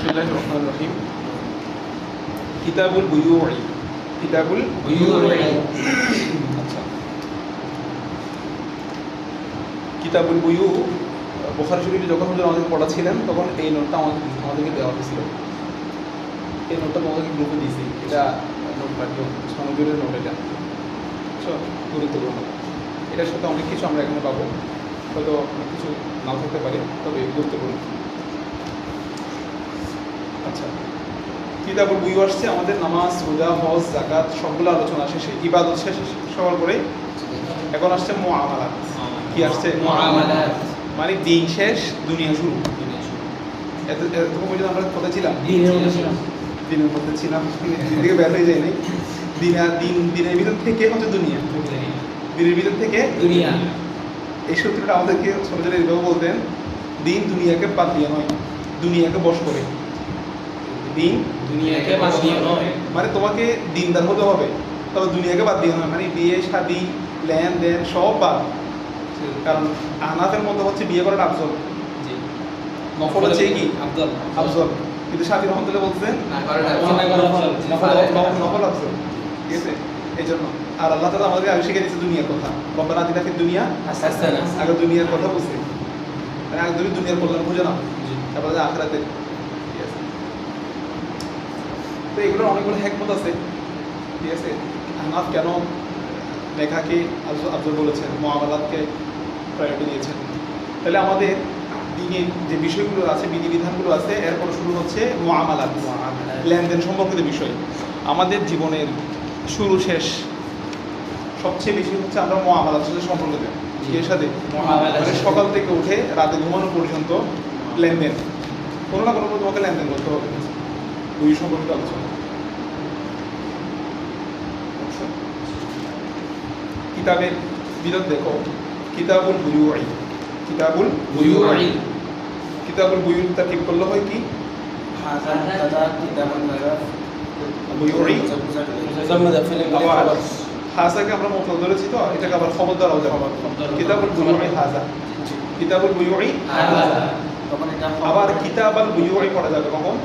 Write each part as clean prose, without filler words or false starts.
বিসমিল্লাহির রহমানির রহিম। কিতাবুল বুয়ুই। কিতাবুল বুয়ুই। আচ্ছা, কিতাবুল বুয়ু বুখারী শরীফে যখন হুজুর আমাদের পড়াছিলেন তখন এই নোটটা আমাদেরকে দেওয়া হয়েছিল। এই নোটটা তোমাদেরকে গ্রুপে দিয়েছি। এটা নোট রাখবো, সনজুরের নোট। এটা গুরুত্বপূর্ণ। এটার সাথে অনেক কিছু আমরা এখানে পাবো, হয়তো অনেক কিছু নাও থাকতে পারে, তবে গুরুত্বপূর্ণ। আচ্ছা, কিতাবুল বুয়ু আসছে আমাদের নামাজ, রোজা, হজ, যাকাত সবগুলো আলোচনা শেষে, ইবাদত শেষে সবার করে এখন আসছে মুআমালাত। কি আসছে? মুআমালাত মানে দিন শেষ দুনিয়া শুরু। এতক্ষণ পর্যন্ত আমরা কোথায় ছিলাম? দিনের মধ্যে ছিলাম, দিন থেকে বের হয়ে যায় নাই। দিনের ভিতর থেকে হচ্ছে দুনিয়া, দিনের ভিতর থেকে দুনিয়া। এই সূত্রটা আমাদেরকে ছোট ছোট এইভাবে বলতেন, দিন দুনিয়াকে বাদ দিয়ে নয়, দুনিয়াকে বশ করে। দিন দুনিয়াকে বাদ দিয়ে নয়, মানে তোমাকে দিনদার হতে হবে, তবে দুনিয়াকে বাদ দিয়ে নয়। মানে বিয়ে শাদী লেনদেন সব বাদ। কারণ আহনাফের মধ্যে হচ্ছে বিয়ে করাটা আফজল, নফল হচ্ছে কি আফজল, কিন্তু শাফি রহমতুল্লাহ বলছেন নফল আফজল। ঠিক আছে, এই জন্য। আর আল্লাহ তাআলা আমাদেরকে আগে শিখে দিয়েছে দুনিয়ার কথা। রব্বানা আতিনা ফিদ দুনিয়া হাসানাহ। আগে দুনিয়ার কথা বুঝছে, মানে আগে তুমি দুনিয়ার কল্যাণ খুঁজে নাও, তারপরে আখিরাতে। ঠিক আছে, তো এগুলোর অনেকগুলো হিকমত আছে। ঠিক আছে, আহনাফ কেন নেকাকে আফজল বলেছেন, মুআমালাতকে প্রায়োরিটি দিয়েছেন। তাহলে আমাদের দিনের যে বিষয়গুলো আছে, বিধিবিধানগুলো আছে, এরপর শুরু হচ্ছে মুআমালাত, লেনদেন সম্পর্কিত বিষয়। আমাদের জীবনের শুরু শেষ সবচেয়ে বেশি হচ্ছে আমরা মুআমালাতের সাথে সম্পর্কিত। এর সাথে মানে সকাল থেকে উঠে রাতে ঘুমানো পর্যন্ত লেনদেন, কোনো না কোনো তোমাকে লেনদেন করতে হবে। ওই সম্পর্কিত আলোচনা। কিতাবের বিরোধ দেখো, কিতাবুল বুয়ুই। কিতাবুল বুয়ুই, কিতাবুল বুয়ুর তারকিব করলে হয় কি? বুয়ুই আবার হাজাকে আমরা মুফরাদ ধরেছি, তো এটাকে আবার খবর ধরাও যাবে। কিতাবুল বুয়ুই হাজা, কিতাবুল বুয়ুই হাজা। আবার কিতাবাল বুয়ুই পড়া যাবে কখন?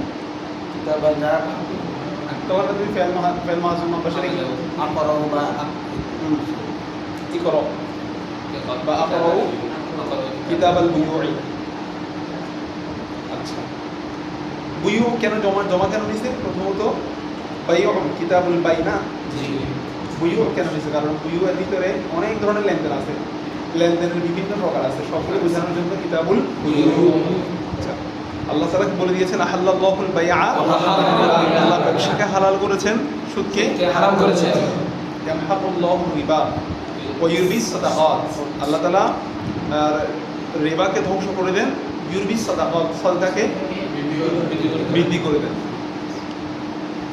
তখন তুমি ফেল মাহাজুম পাশে রেখে কি করো বা আকরাউ কিতাবাল বুয়ুই। আচ্ছা, বুয়ু কেন জমা কেন নিছে? প্রথমত বাইউ, কিতাবুল বাইনা। বুয়ু কেন নিছে? কারণ বুয়ু এর ভিতরে অনেক ধরনের লেনদেন আছে, লেনদেনের বিভিন্ন প্রকার আছে, সবগুলো বোঝানোর জন্য কিতাবুল বুয়ু। আচ্ছা, আল্লাহ তাআলা বলে দিয়েছেন আহাল্লাল্লাহুল বাইআ, আল্লাহ ব্যবসাকে হালাল করেছেন, সুদকে হারাম করেছেন। ইয়ামহাকুল্লাহু রিবা ওয়া ইউরবিস সাদাকাত, আল্লাহ তাআলা রিবাকে ধ্বংস করে দেন, ইউরবিস সাদাকাত, সাদাকাকে বৃদ্ধি করে দেন।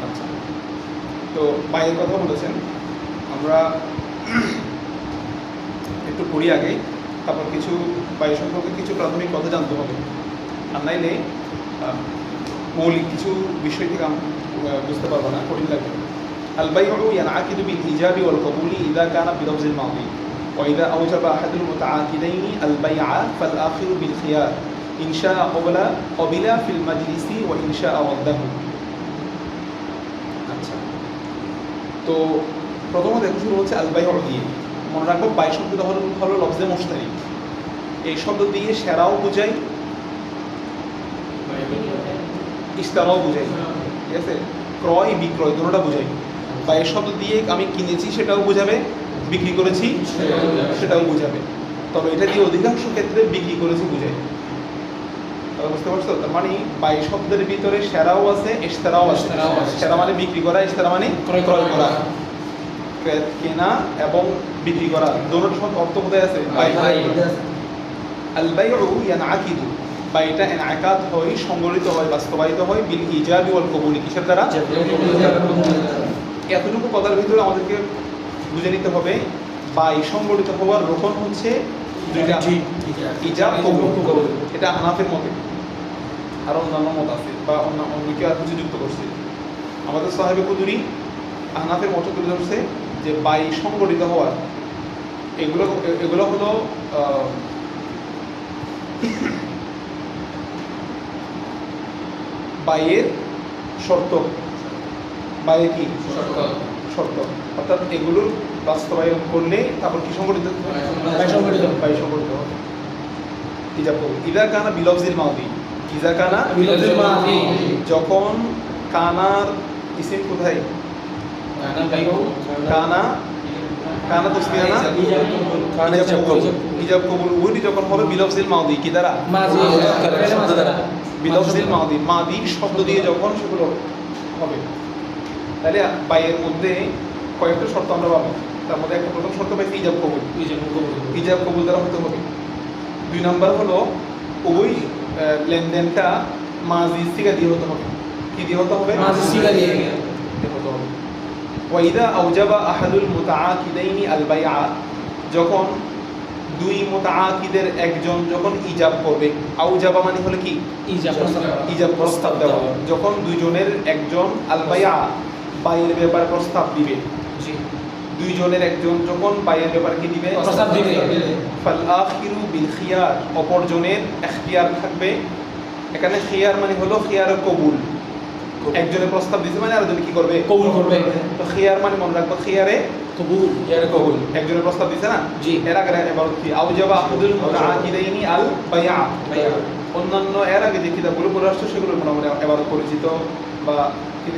আচ্ছা, তো বাইয়ের কথা বলেছেন, আমরা একটু পড়ি আগে, তারপর কিছু বাই সম্পর্কে কিছু প্রাথমিক কথা জানতে হবে, আর নাইলে মৌলিক কিছু বিষয় থেকে বুঝতে পারবো না, কঠিন লাগবে। আল বাইউ ইয়ানআকিদু বিল ইজাবি ওয়াল কবুলি ইযা কানা বিলফজিল মাদি ওয়া ইযা আওজাবা আহাদুল মুতাআকিদাইনি আল বাইআ ফাল আখিরু বিল খিয়ার ইন শাআ ক্বাবিলা ফিল মাজলিসি ওয়া ইন শাআ ওয়াদাহু। আচ্ছা, তো প্রথমত দেখো শুরু হচ্ছে আল বাইউ দিয়ে। মনে রাখবো বাই শব্দটা হলো লফজে মুশতারি। এই শব্দ দিয়ে সেরাও বোঝায়, ইশতারাও বোঝায়। ঠিক আছে, ক্রয় বিক্রয় দুটোটা বোঝায়। বা এই শব্দ দিয়ে আমি কিনেছি সেটাও বোঝাবে, বিক্রি করেছি সেটাও বোঝাবে, তবে এটা দিয়ে অধিকাংশ ক্ষেত্রে বিক্রি করেছি বোঝায়। বুঝতে পারছো? তার মানে বাই শব্দের ভিতরে সেরাও আছে, ইশতারাও আছে। সেরা মানে বিক্রি করা, ইশতারা মানে ক্রয় করা, কেনা এবং বিক্রি করা, দুটোর সব অর্থ কোথায় আছে? আল বাইউ ইয়ানআকিদু, বা এটা ইনআকাত হয়, সংগঠিত হয়, বাস্তবায়িত হয় বিল ইজাবি ওয়াল কবুলি, কিসের দ্বারা? এতটুকু কথার ভিতরে আমাদেরকে বুঝে নিতে হবে, বাই সংগঠিত হওয়ার রোকন হচ্ছে দুইটা, ইজাব কবুল। এটা হানাফের মতে, আর অন্যান্য মত আছে, বা অন্যকে আর কিছু যুক্ত করছে। আমাদের সাহেবে কুদুরি হানাফের মত তুলে ধরছে যে বাই সংগঠিত হওয়ার এগুলো হলো বাইয়ের শর্ত, বাইয়ের কি শর্ত শর্ত, অর্থাৎ এগুলোর বাস্তবায়ন করলে তারপর কি সংগঠিত বাই সংগঠিত হবে। ইজাব কবুল ইদা কানা বিলফজিল মাউদি, ইদা কানা বিলফজিল মাউদি, যখন কানার ইসিম কোথায় কানা কানা তসমিয়া না কানা ইজাব কবুল উভয়টি যখন হবে বিলফজিল মাউদি কি দ্বারা মাজি শব্দ দ্বারা বিলফজিল মাউদি, মাদি শব্দ দিয়ে যখন সেগুলো হবে, তাহলে বাইয়ের মধ্যে কয়েকটা শর্ত আমরা পাবো। তার মধ্যে একটা প্রথম শর্ত পাইছি ইজাব কবুল, ইজাব কবুল দ্বারা হতে হবে। 2 নাম্বার হলো ওই লেনদেনটা মাজি সিগা দিয়ে হতে হবে। কি দিয়ে হতে হবে? মাজি সিগা দিয়ে হতে হবে। ওয়াইদা আউজাবা আহাদুল মুতাআকিদাইনি আল বাইআ, যখন দুই মুতাআকিদের একজন যখন ইজাব করবে, আউজাবা মানে হলো কি ইজাব প্রস্তাব দেওয়া, যখন দুইজনের একজন আল বাইআ বাইয়ের ব্যাপারে প্রস্তাব দিবে, দুইজনের একজন যখন বাইয়ের ব্যাপারে কি দিবে প্রস্তাব দিবে, ফাল আখিরু বিল খিয়ার, অপরজনের ইখতিয়ার থাকবে। এখানে খিয়ার মানে হলো খিয়ার কবুল, একজনের প্রস্তাব দিছে মানে আরেকজন কি করবে কবুল করবে। তো খিয়ার মানে মনে রাখবো খিয়ারে কবুল কবুল, একজনের প্রস্তাব দিছে না জি। এর আগে এবার কি আউজাবা আহাদুল মুতাআকিদাইনি আল বাইআ, অন্যান্য এর আগে যে কিতাবগুলো পড়ে আসছে সেগুলো মোটামুটি এবার পরিচিত, বা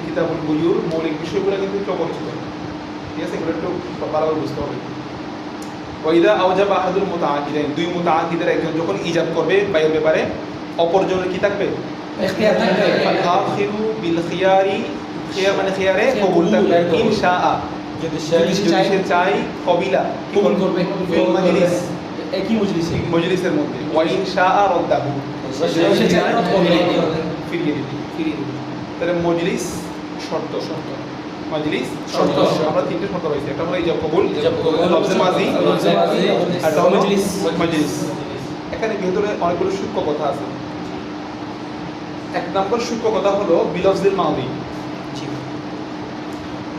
কিতাবুল বুয়ুর মৌলিক বিষয়গুলো কিন্তু একটু পরিচিত, ঠিক আছে, এগুলো একটু ভালোভাবে বুঝতে হবে। ওয়াইদা আউজাবা আহাদুল মুতাআকিদাইন, দুই মুতাআকিদের একজন যখন ইজাব করবে বাইয়ের ব্যাপারে, অপরজনের কি থাকবে ইখতিয়ার থাকবে। ফাল আখিরু বিল খিয়ারি, খিয়ার মানে খিয়ারে কবুল থাকবে। ইনশাআ, যদি সে চায় কবিলা কি কবুল করবে ফিল মাজলিস, একই মজলিসে মজলিসের মধ্যে, ওয়া ইনশাআ রাদ্দাহু, সে চায় কবুল ফিরিয়ে দিবে। তাহলে মজলিস শর্ত, মজলিস শর্ত। আমরা তিনটে শর্ত পাইছি, একটা হলো ইজাব কবুল, ইজাব কবুল, লফজে মাজি, লফজে মাজি, আর একটা হলো মজলিস। মজলিস। এখানে ভিতরে অনেকগুলো সূক্ষ্ম কথা আছে। 1 নম্বর সূক্ষ্ম কথা হলো বিলফজিল মাউদি,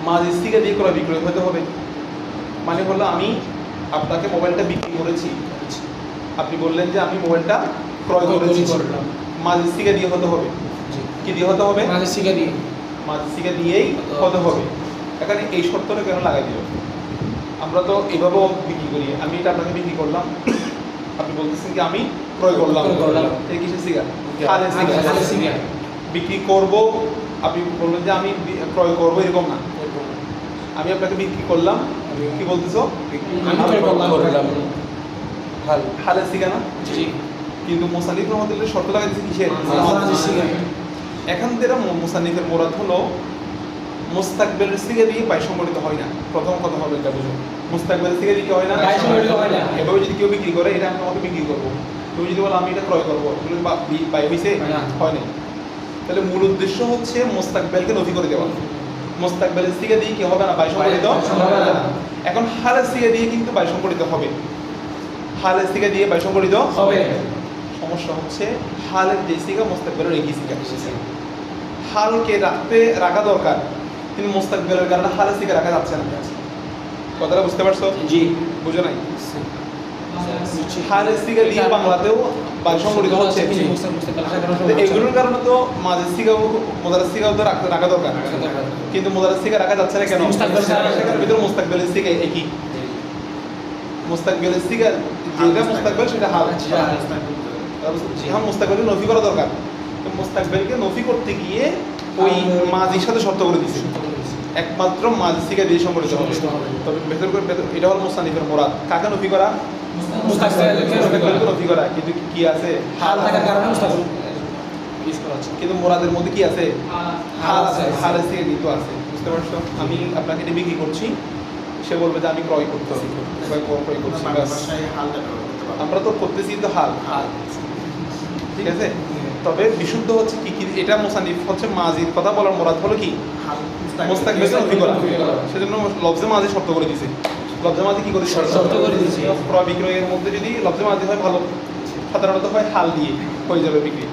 মাজি সিগা দিয়ে করা বিক্রয় হতে হবে। মানে হলো আমি আপনাকে মোবাইলটা বিক্রি করেছি, আপনি বললেন যে আমি মোবাইলটা ক্রয় করেছি, মাজি সিগা দিয়ে হতে হবে। কি দিয়ে হতে হবে? মাজি সিগা দিয়ে, মাজি সিগা দিয়েই হতে হবে। এখানে এই শর্তটা কেন লাগাই দিল? আমরা তো এভাবেও বিক্রি করি, আমি এটা আপনাকে বিক্রি করলাম, আপনি বলতেছেন কি আমি ক্রয় করলাম, এই কিসের সিগা? হালের সিগা। বিক্রি করব, আপনি বলবেন যে আমি ক্রয় করব, এরকম না, আমি আপনাকে বিক্রি করলাম, কি বলতেছো? আমি ক্রয় করলাম। হালের সিগা না? জি। কিন্তু মুসান্নিফ রহমাতুল্লাহ শর্ত লাগাইছে কিসের? মাজি সিগা। এখান থেকে মুসান্নিফের মুরাদ হলো মুস্তাকবিলের সিগা দিয়ে বাই সংগঠিত হয় না। প্রথম কথা হবে এটা বুঝো, মুস্তাকবিলের সিগা দিয়ে কি হয় না? বাই সংগঠিত হয় না। এভাবে যদি কেউ বিক্রি করে, এটা আমি তোমাকে বিক্রি করবো, তুমি যদি বলো আমি এটা ক্রয় করবো, এগুলো বাই হয়েছে হয় না। তাহলে মূল উদ্দেশ্য হচ্ছে মুস্তাকবিলকে নফি করে দেওয়া। মুস্তাকবিলের সিগা দিয়ে কি হবে না? বাই সংগঠিত হবে না। এখন হালের সিগা দিয়ে কিন্তু বাই সংগঠিত হবে, হালের সিগা দিয়ে বাই সংগঠিত হবে। সমস্যা হচ্ছে হালের যে সিগা মুস্তাকবিলের একই সিগা, হালকে রাখা দরকার, কিন্তু মুস্তাকবিলের কারণে হালের সিগা রাখা যাচ্ছে না। কথাটা বুঝতে পারছো? জি। বুঝো নাই? হালের সিগা দিয়ে বাংলাতেও বাই সংগঠিত হচ্ছে, এগুলোর কারণে তো মাঝের সিগাও মোদারের সিগাও তো রাখা দরকার, কিন্তু মোদারের সিগা রাখা যাচ্ছে না কেন? সেখানে ভিতরে মুস্তাকবিলের সিগা একই, মুস্তাকবিলের সিগা যেটা মুস্তাকবিল সেটা হাল, হ্যাঁ মুস্তাকবিলকে নফি করা দরকার। তো মুস্তাকবিলকে নফি করতে গিয়ে ওই মাজির সাথে শর্ত করে দিয়েছে, একমাত্র মাজি সিগা দিয়ে সংগঠিত হবে। তবে ভেতর করে এটা হল মুসান্নিফের মুরাদ, কাকে নফি করা? মুস্তাকবিলকে নফি করা। কিন্তু কি আছে? হাল থাকার কারণে মুস্তাকবিল, কিন্তু মুরাদের মধ্যে কি আছে? হাল আছে, হালের সিগা কিন্তু আছে। বুঝতে পারছো? আমি আপনাকে এটা বিক্রি করছি, সে বলবে যে আমি ক্রয় করতেছি, ক্রয় করছি, আমরা তো করতেছি তো হাল, ঠিক আছে। তবে বিশুদ্ধ হচ্ছে কি, এটা মুসান্নিফ হচ্ছে মাজির কথা বলার মুরাদ হলো কি? মুস্তাকবিলকে নফি করা। সেজন্য লফজে মাজি শর্ত করে দিয়েছে। লফজে মাজি কি করে শর্ত করে দিয়েছে? ক্রয় বিক্রয়ের মধ্যে যদি লফজে মাজি হয় ভালো, সাধারণত হয় হাল দিয়ে হয়ে যাবে বিক্রি।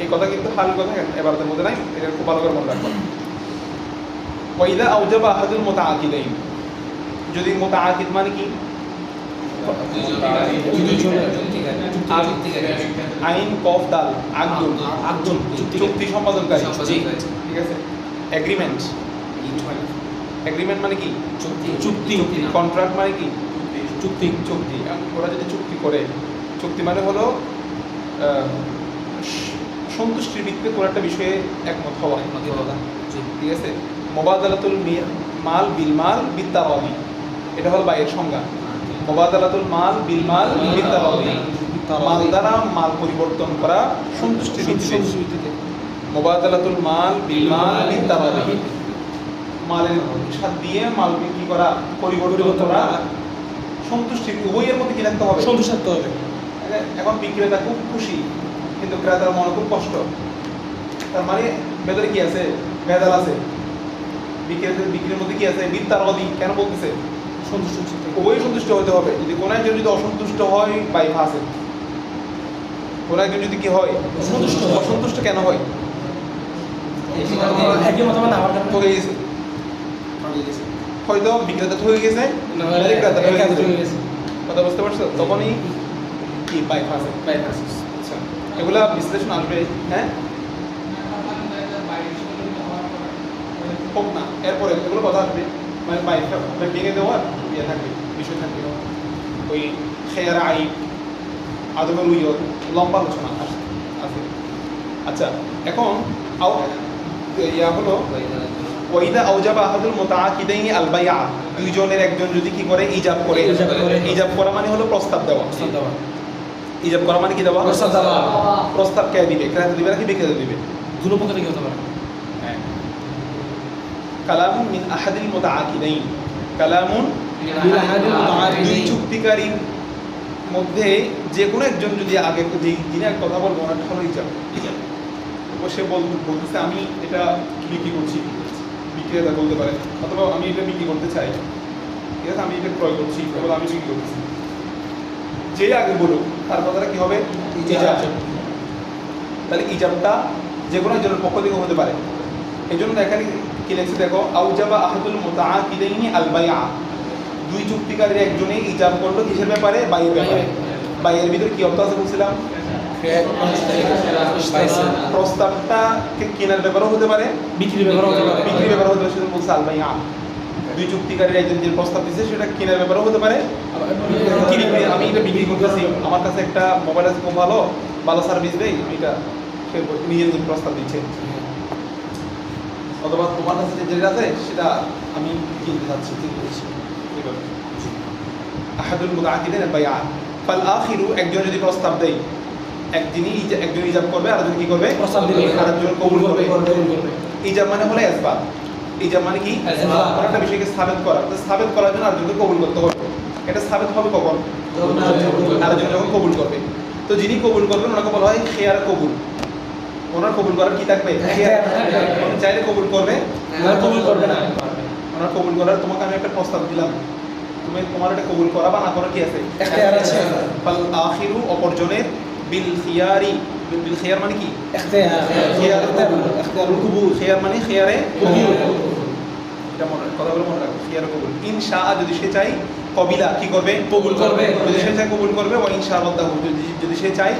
এই কথা কিন্তু হাল কথা এবারদের মধ্যে নাই, এটা খুব ভালো করে মনে রাখবো। ওয়াইদা আউজাবা আহাদুল মুতাআকিদাইন, যদি মুতাআকিদ মানে কি? আইন কফ দাল আকদুল আকদুল, চুক্তি সম্পাদনকারী জি। ঠিক আছে এগ্রিমেন্ট এগ্রিমেন্ট মানে কি চুক্তি কন্ট্রাক্ট মানে কি চুক্তি চুক্তি ওরা যদি চুক্তি করে চুক্তি মানে হলো সন্তুষ্টির ভিত্তিতে কোনো একটা বিষয়ে একমত হওয়া ঠিক আছে মোবাদালাতুল মাল বিল মাল বিত্তারাদি এটা হলো বাইয়ের সংজ্ঞা মোবাদালাতুল মাল বিল মাল বিত্তারাদি মাল দ্বারা মাল পরিবর্তন করা সন্তুষ্টির ভিত্তিতে মোবাদালাতুল মাল বিল মাল বিত্তারাদি মালের সাথে দিয়ে মাল বিক্রি করা পরিবর্তন করা সন্তুষ্টি উভয়ের মধ্যে কি রাখতে হবে সন্তুষ্ট থাকতে হবে। এখন বিক্রেতা খুব খুশি কিন্তু ক্রেতার মনে খুব কষ্ট তার মানে ভেতরে কি আছে ভেজাল আছে বিক্রির মধ্যে কি আছে বিত্তারাদি কেন বলতেছে সন্তুষ্ট উভয় সন্তুষ্ট হতে হবে যদি কোনো একজন যদি অসন্তুষ্ট হয় বাই ফাসে কোনো একজন যদি কি হয় অসন্তুষ্ট কেন হয় একই মতামত না হওয়ার কারণে ঠকে গেছে হয়তো বিক্রেতা ঠকে গেছে নাহলে ক্রেতা ঠকে গেছে কথা বুঝতে পারছো তখনই কি বাই ফাসে আচ্ছা এগুলা বিশ্লেষণ আসবে হ্যাঁ হোক না এরপরে এগুলো কথা আসবে মানে বাইকটা ভেঙে দেওয়ার ইয়ে থাকবে বিষয় থাকবে ওই খেয়ার আইব আদমের উইয়ত লম্বা আলোচনা আছে আচ্ছা এখন ইয়া হলো ওয়াইদা আউজাবা আহাদুল মুতাআকিদাইনি আল বাইআ দুইজনের একজন যদি কি করে ইজাব করে ইজাব করা মানে হলো প্রস্তাব দেওয়া ইজাব করা মানে কি দেওয়া প্রস্তাব কে দিবে ক্রেতা দিবে নাকি বিক্রেতা দিবে দুটো পক্ষ থেকে হতে পারে। হ্যাঁ কালামুন মিন আহাদিল মুতাআকিদাইন কালামুন মিন আহাদিল মুতাআকিদাইন দুই চুক্তিকারীর মধ্যে যে কোনো একজন যদি আগে যিনি এক কথা বলবো ওনার হলো ইজাব সে বলতেছে আমি এটা বিক্রি করছি বিক্রেতা বলতে পারে অথবা আমি এটা বিক্রি করতে চাই ঠিক আছে আমি এটা ক্রয় করছি অথবা আমি বিক্রি করতেছি যে আগে বলুক তার কথাটা কি হবে ইজাব তাহলে ইজাবটা যে কোনো একজনের পক্ষ থেকে হতে পারে এই জন্য এখানে কি লেখছে দেখো আউজাবা আহাদুল মুতাআকিদাইনি আল বাইআ দুই চুক্তিকারীর একজনে ইজাব করলো কিসের ব্যাপারে বাইয়ের ব্যাপারে বাইয়ের ভিতরে কি অর্থ আছে বলছিলাম প্রস্তাবটা কেনার ব্যাপারও হতে পারে বিক্রির ব্যাপার হতে পারে বিক্রির ব্যাপার হতে পারে সেটা বলছে আল বাইআ দুই চুক্তিকারীর একজন যে প্রস্তাব দিচ্ছে সেটা কেনার ব্যাপারও হতে পারে আমি এটা বিক্রি করতেছি আমার কাছে একটা মোবাইল আছে খুব ভালো ভালো সার্ভিস দেয় এটা সে নিজের প্রস্তাব দিচ্ছে অথবা তোমার কাছে যেটা আছে সেটা আমি কিনতে চাচ্ছি আহাদুল মুতাআকিদাইন বাইআ ফাল আখিরু একজন যদি প্রস্তাব দেয় একজন ইজাব করবে আর একজন কি করবে প্রস্তাব দিবে আর একজন কবুল করবে ইজাব মানে হলো ইসবাত ইজাব মানে কি কোনো একটা বিষয়কে সাবিত করা তো সাবিত করার জন্য আরেকজনকে কবুল করতে হবে এটা সাবিত হবে কখন আরেকজন যখন কবুল করবে তো যিনি কবুল করবেন ওনাকে বলা হয় খেয়ার কবুল ওনার কবুল করার কি থাকবে চাইলে কবুল করবে কবুল করবে না ওনার কবুল করার তোমাকে আমি একটা প্রস্তাব দিলাম তুমি তোমার এটা কবুল করা বা না করা কি আছে ইখতিয়ার আছে ফাল আখিরু অপরজনের বিল খিয়ার মানে কি ইখতিয়ারুল কবুল খিয়ার মানে খিয়ারে কবুল এটা কথাগুলো মনে রাখো খিয়ারে কবুল ইনশা যদি সে চাই কবিলা কি করবে কবুল করবে যদি সে চায় কবুল করবে ওয়া ইনশা আল্লাহ যদি সে চায়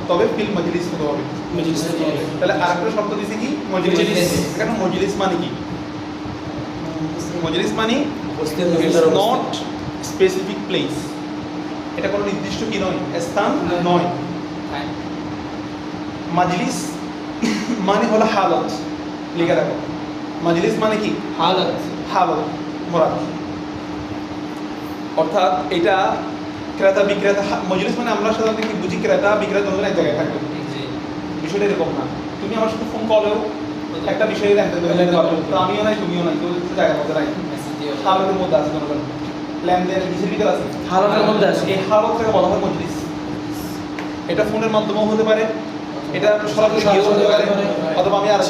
তবে ফিল মজলিস হতে হবে তাহলে আরেকটা শব্দ দিছি কি মজলিস এখানে মজলিস মানে কি মজলিস মানে নট স্পেসিফিক প্লেস এটা কোনো নির্দিষ্ট কি নয় স্থান নয় মাজলিস মানে হলো হালত লিখে রাখো মাজলিস মানে কি হালত মোরাদ অর্থাৎ এটা ক্রেতা বিক্রেতা মজলিস মানে আমরা সাধারণত কি বুঝি ক্রেতা বিক্রেতা দুজন এক জায়গায় থাকবে বিষয়টা এরকম না তুমি আমার সাথে ফোন কলেও একটা বিষয়ে লেনদেন পারবে তো আমিও নাই তুমিও নাই কেউ জায়গার মধ্যে নাই হালতের মধ্যে আছে কোনো লেনদেন কিসের ভিতরে আছে হালতের মধ্যে আছে এই হালতটাকে বলা হয় মজলিস এটা ফোনের মাধ্যমেও হতে পারে এটা সরাসরি গিয়েও হতে পারে অথবা আমি আর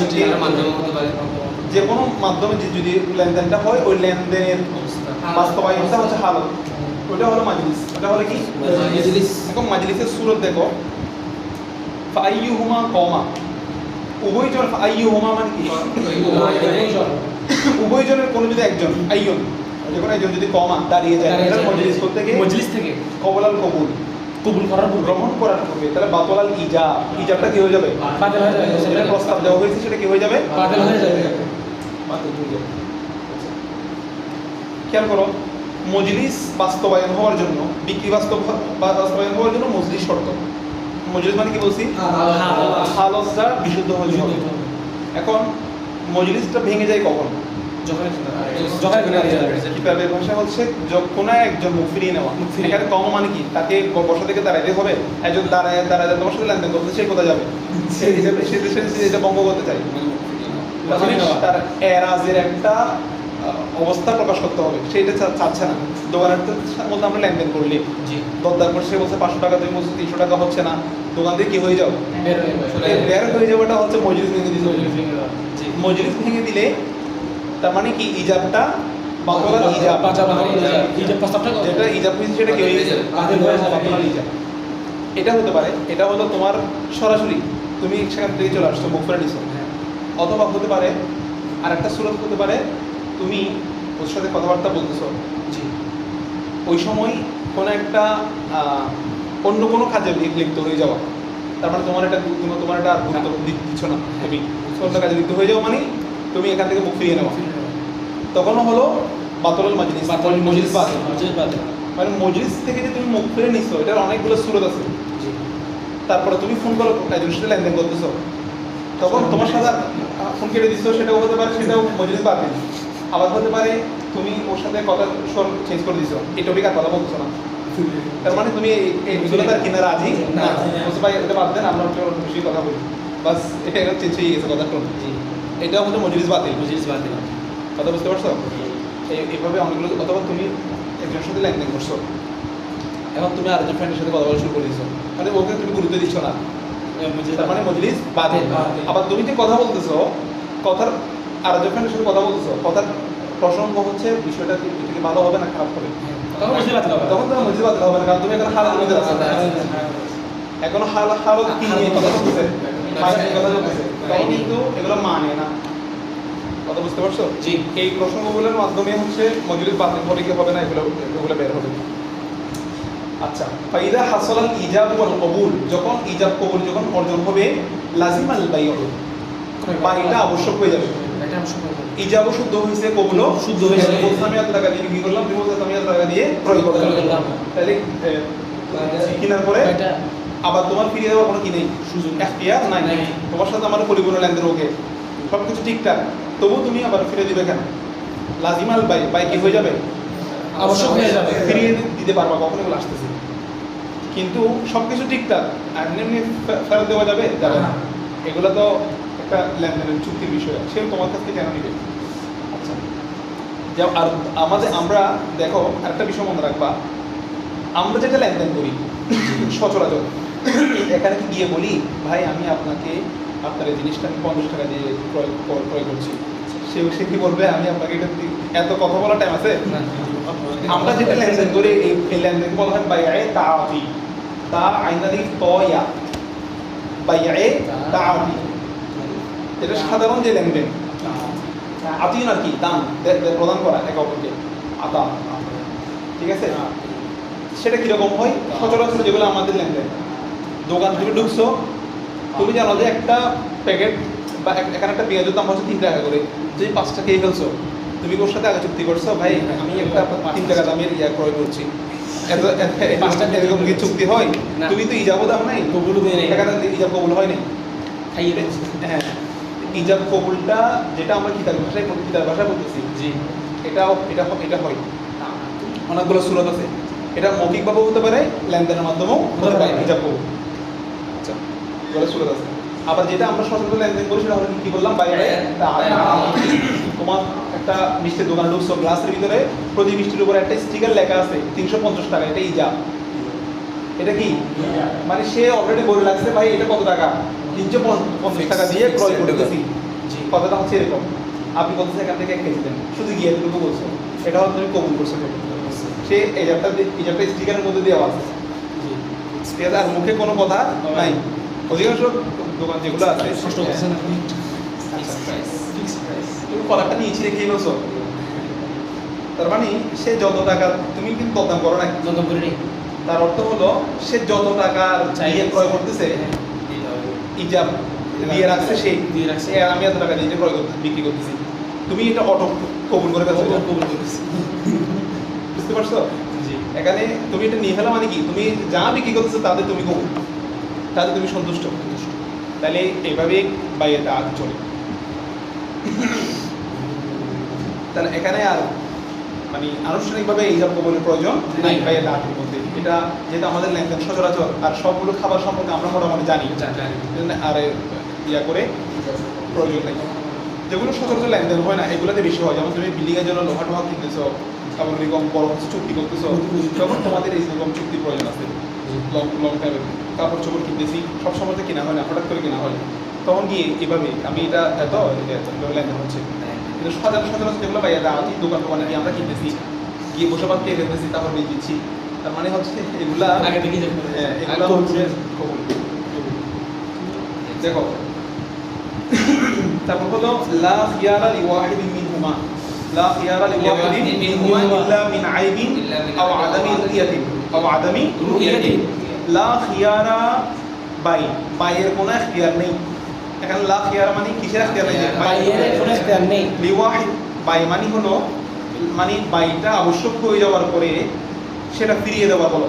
যে কোনো মাধ্যমে যদি লেনদেনটা হয় ওই লেনদেনের বাস্তবায়নটা হচ্ছে হালত ওটা হলো মাজলিস ওটা হলো কি এখন মাজলিসের সূরত দেখো ফাইয়ুহুমা কমা উভয়জন ফাইয়ুহুমা মানে কি উভয়জনের কোনো যদি একজন আইয়ুন যে কোনো একজন যদি কমা দাঁড়িয়ে যায় এটা মজলিস করতে গিয়ে মজলিস থেকে কবুলাল কবুল কবুল করার পূর্বে গ্রহণ করার পূর্বে, তাহলে বাতলাল ইজাব, ইজাবটা কি হয়ে যাবে? বাতিল হয়ে যাবে। যেটা প্রস্তাব দেওয়া হয়েছে সেটা কি হয়ে যাবে? বাতিল হয়ে যাবে। বাতিল হয়ে যাবে। খেয়াল করো, মজলিস বাস্তবায়ন হওয়ার জন্য, বিক্রি বাস্তবায়ন হওয়ার জন্য মজলিস শর্ত। মজলিস মানে কি বলছি? হালতটা বিশুদ্ধ হতে হবে। এখন মজলিসটা ভেঙে যায় কখন? যখন কিতাবের ভাষা হচ্ছে কোনো একজন মুখ ফিরিয়ে নেওয়া। এখানে কম মানে কি? তাকে বসা থেকে দাঁড়াইতে হবে। একজন দাঁড়ায় তোমার সাথে লেনদেন করতে, সে কোথায় যাবে? সে এটা ভঙ্গ করতে চাই, তার এরাজের একটা অবস্থা প্রকাশ করতে হবে, সেটা চাচ্ছে না। দোকানের মধ্যে আমরা লেনদেন করলি, দরদার করে সে বলছে 500 টাকা, তুমি বলছো 300 টাকা হচ্ছে না, দোকান থেকে কি হয়ে যাও? বের হয়ে যাওয়াটা হচ্ছে মজলিস ভেঙে দিতে। মজলিস ভেঙে দিলে তার মানে কি? ইজাবটা বাতলাল ইজাব, যেটা ইজাব হয়েছে সেটা কি হয়ে গেছে? বাতলাল ইজাব। এটা হতে পারে, এটা হলো তোমার সরাসরি তুমি সেখান থেকে চলে আসছো, মুখ ফেলে নিছো। অথবা হতে পারে আরেকটা সুরত হতে পারে, তুমি ওর সাথে কথাবার্তা বলতেছো, ওই সময় কোনো একটা অন্য কোনো কাজে লিপ্ত হয়ে যাওয়া, তার মানে তোমার একটা গুরুত্ব দিচ্ছ না, তুমি অন্য কাজে লিপ্ত হয়ে যাও, মানে তুমি এখান থেকে মুখ ফিরিয়ে নেওয়া, তখনও হলো বাতলাল মাজলিস, মজলিস বাতিল। মানে মজলিস থেকে যে তুমি মুখ ফিরে নিচ্ছ, এটার অনেকগুলো সুরত আছে। তারপরে তুমি ফোন করো, একজনের সাথে লেনদেন করতেছো, তখন তোমার সাথে ফোন কেটে দিচ্ছ, সেটাও হতে পারে, সেটাও মজলিস বাতিল। আবার হতে পারে তুমি ওর সাথে কথা চেঞ্জ করে দিছো, এই টপিক আর কথা বলছো না, তার মানে তুমি এই বিষয়টা তার কিনারা রাজি না, বলছো ভাই এটা বাদ দেন, আমরা বেশি কথা বলি, বাস এটা চেঞ্জ হয়ে গেছে কথা টোন। এটা হচ্ছে মজলিস বাতিল। কথা বুঝতে পারছো? এইভাবে অনেকগুলো। অথবা তুমি একজনের সাথে লেনদেন করছো, এখন তুমি আরেকজন ফ্রেন্ডের সাথে কথা বলা শুরু করে দিচ্ছ, মানে ওকে তুমি গুরুত্ব দিচ্ছ না, তার মানে মজলিস বাতিল। আবার তুমি যে কথা বলতেছো, কথার আরেকজন ফ্রেন্ডের সাথে কথা বলতেছো, কথার প্রসঙ্গ হচ্ছে বিষয়টা কি ভালো হবে না খারাপ হবে, তখন তোমার মজলিস বাতিল হবে না, কারণ তুমি এখন হালাত মধ্যে আছো, এখন হালত কি নিয়ে কথা বলতেছে, কথা বলতেছে, তখন কিন্তু এগুলো মানে না। কথা বুঝতে পারছো? এই প্রসঙ্গগুলোর মাধ্যমে হচ্ছে মজলিস বাতিল হবে কি হবে না, এগুলো বের হবে। আচ্ছা, ফাইদা হাসালাল ইজাব ওয়াল কবুল, যখন ইজাব কবুল যখন অর্জন হবে, লাজিমাল বাইউ, বাইটা আবশ্যক হয়ে যাবে। ইজাবও শুদ্ধ হয়েছে, কবুলও শুদ্ধ হয়েছে। আমি এত টাকা দিয়ে কি করলাম, তুমি বলছো আমি এত টাকা দিয়ে ক্রয় করলাম, তাহলে কেনার পরে আবার তোমার ফিরিয়ে দেওয়ার কোনো কি নেই, সুযোগ এখতিয়ার নাই। তোমার সাথে আমার পরিপূর্ণ লেনদেন, ওকে সব কিছু ঠিকঠাক, তবু তুমি আবার ফিরে দিবে কেন? লাজিমাল বাই কি হয়ে যাবে? আবশ্যক হয়ে যাবে, ফিরিয়ে দিতে পারবা কখন এগুলো আসতেছে, কিন্তু সব কিছু ঠিকঠাক আর এমনি ফেরত দেওয়া যাবে না। এগুলো তো একটা লেনদেনের চুক্তির বিষয়, সেও তোমার কাছ থেকে কেন নিবে? আচ্ছা, আর আমরা দেখো আরেকটা বিষয় মনে রাখবা, আমরা যেটা লেনদেন করি সচরাচর, এখানে কি গিয়ে বলি ভাই আমি আপনার এই জিনিসটা আমি 50 টাকা দিয়ে ক্রয় করছি, সে কি বলবে আমি আপনাকে এটা এত কথা বলার টাইম আছে? আমরা যেটা লেনদেন করি এই লেনদেন বলা হয় বাইয়ে তাআতি, তা আইনালিফ তয়া, বাইয়ে তাআতি, এটা সাধারণ যে লেনদেন। আতিন আর কি দান প্রদান করা একে অপরকে, আতা, ঠিক আছে? সেটা কিরকম হয়? সচরাচর যেগুলো আমাদের লেনদেন, দোকান থেকে ঢুকছো, তুমি জানো যে একটা প্যাকেট বা এখানে একটা পেঁয়াজের দাম হচ্ছে 3 টাকা করে, যে 5টা খেয়ে ফেলছো, তুমি ওর সাথে আগে চুক্তি করছো ভাই আমি একটা 3 টাকা দামের ক্রয় করছি, এত 5টা এরকম কি চুক্তি হয়? তুমি তো ইজাবও দাম নাই, কবুলও দিয়ে নেই, টাকা ইজাব কবুল হয় নাই। হ্যাঁ, ইজাব কবুলটা যেটা আমরা কিতাব ভাষায় বলতেছি, এটা হয়। অনেকগুলো সুরত আছে, এটা মৌখিকভাবেও হতে পারে, লেনদেনের মাধ্যমেও হতে পারে ইজাব কবুল। আচ্ছা, এগুলো সুরত আছে। আবার যেটা আমরা সচরাচর লেনদেন করি সেটা হলো কি বললাম, বাইরে তোমার একটা মিষ্টির দোকান ঢুকছো, গ্লাসের ভিতরে প্রতি মিষ্টির উপর একটা স্টিকার লেখা আছে 350 টাকা, এটা ইজাব। এটা কি মানে সে অলরেডি বলে লাগছে ভাই এটা কত টাকা, 350 টাকা দিয়ে ক্রয় করতেছি, কথাটা হচ্ছে এরকম। আপনি বলতেছেন এখান থেকে 1 কেজি দেন, শুধু গিয়ে এতটুকু বলছো, এটা হলো তুমি কবুল করছো, সে ইজাবটা স্টিকারের মধ্যে দেওয়া আছে, ঠিক আছে? আর মুখে কোনো কথা নাই। অধিকাংশ দোকান যেগুলো আছে তুমি কলারটা নিয়েছি রেখেই বলছো, তার মানে সে যত টাকা, তুমি কিন্তু দরদাম করো না, তার অর্থ হলো সে যত টাকা দিয়ে ক্রয় করতেছে ইজাব দিয়ে রাখছে সেই দিয়ে রাখছে। আমি এত টাকা দিয়ে যে ক্রয় করতে বিক্রি করতেছি, তুমি এটা অটো কবুল করে ফেলছো, কবুল করেছি। বুঝতে পারছো? জি। এখানে তুমি এটা নিয়ে ফেলা মানে কি, তুমি যা বিক্রি করতেছো তাতে তুমি কবুল, তাতে তুমি সন্তুষ্ট। তাহলে এইভাবে বাইয়েটা আগ চলে। তাহলে এখানে আর মানে আনুষ্ঠানিকভাবে ইজাব কবুলের প্রয়োজন নাই বাইয়েটা আগের মধ্যে। এটা যেহেতু আমাদের লেনদেন সচরাচর আর সবগুলো খাবার সম্পর্কে আমরা মোটামুটি জানি, এজন্য আর ইয়া করে প্রয়োজন নেই। যেগুলো সচরাচর লেনদেন হয় না এগুলোতে বেশি হয়, যেমন তুমি বিল্ডিংয়ের জন্য লোহা টোহা কিনতেছো, তারপর এরকম বড় কিছু চুক্তি করতেছো, তখন তোমাদের এইরকম চুক্তির প্রয়োজন আছে। লং টাইমের কাপড় চোপড় কিনতেছি, সব সময় তো কেনা হয় না, হঠাৎ করে কেনা হয়, তখন গিয়ে এভাবে আমি এটা এত লেনদেন হচ্ছে। কিন্তু সচরাচর যেগুলো ভাই দোকান টোকানে গিয়ে আমরা কিনতেছি, গিয়ে বসে পাত পেয়ে ফেলতেছি, তারপর বেঁচে দিচ্ছি, তার মানে হচ্ছে এগুলা আগে থেকে এগুলা হচ্ছে কবুল। দেখো তারপর হলো লা খিয়ারা লিওয়াহিদিন মিনহুমা, লা খিয়ারা লিওয়াহিদিন মিনহুমা ইল্লা মিন আইবিন আও আদামি রুইয়াতিন আও আদামি রুইয়াতিন। লা খিয়ারা বাইয়ের কোনো ইখতিয়ার নেই। এখানে লা খিয়ারা মানে কিসের ইখতিয়ার নেই? বাইয়ের কোনো ইখতিয়ার নেই। লিওয়াহিদ বাই মানে হলো মানে বাইটা আবশ্যক হয়ে যাওয়ার পরে সেটা ফিরিয়ে দেওয়া হলো,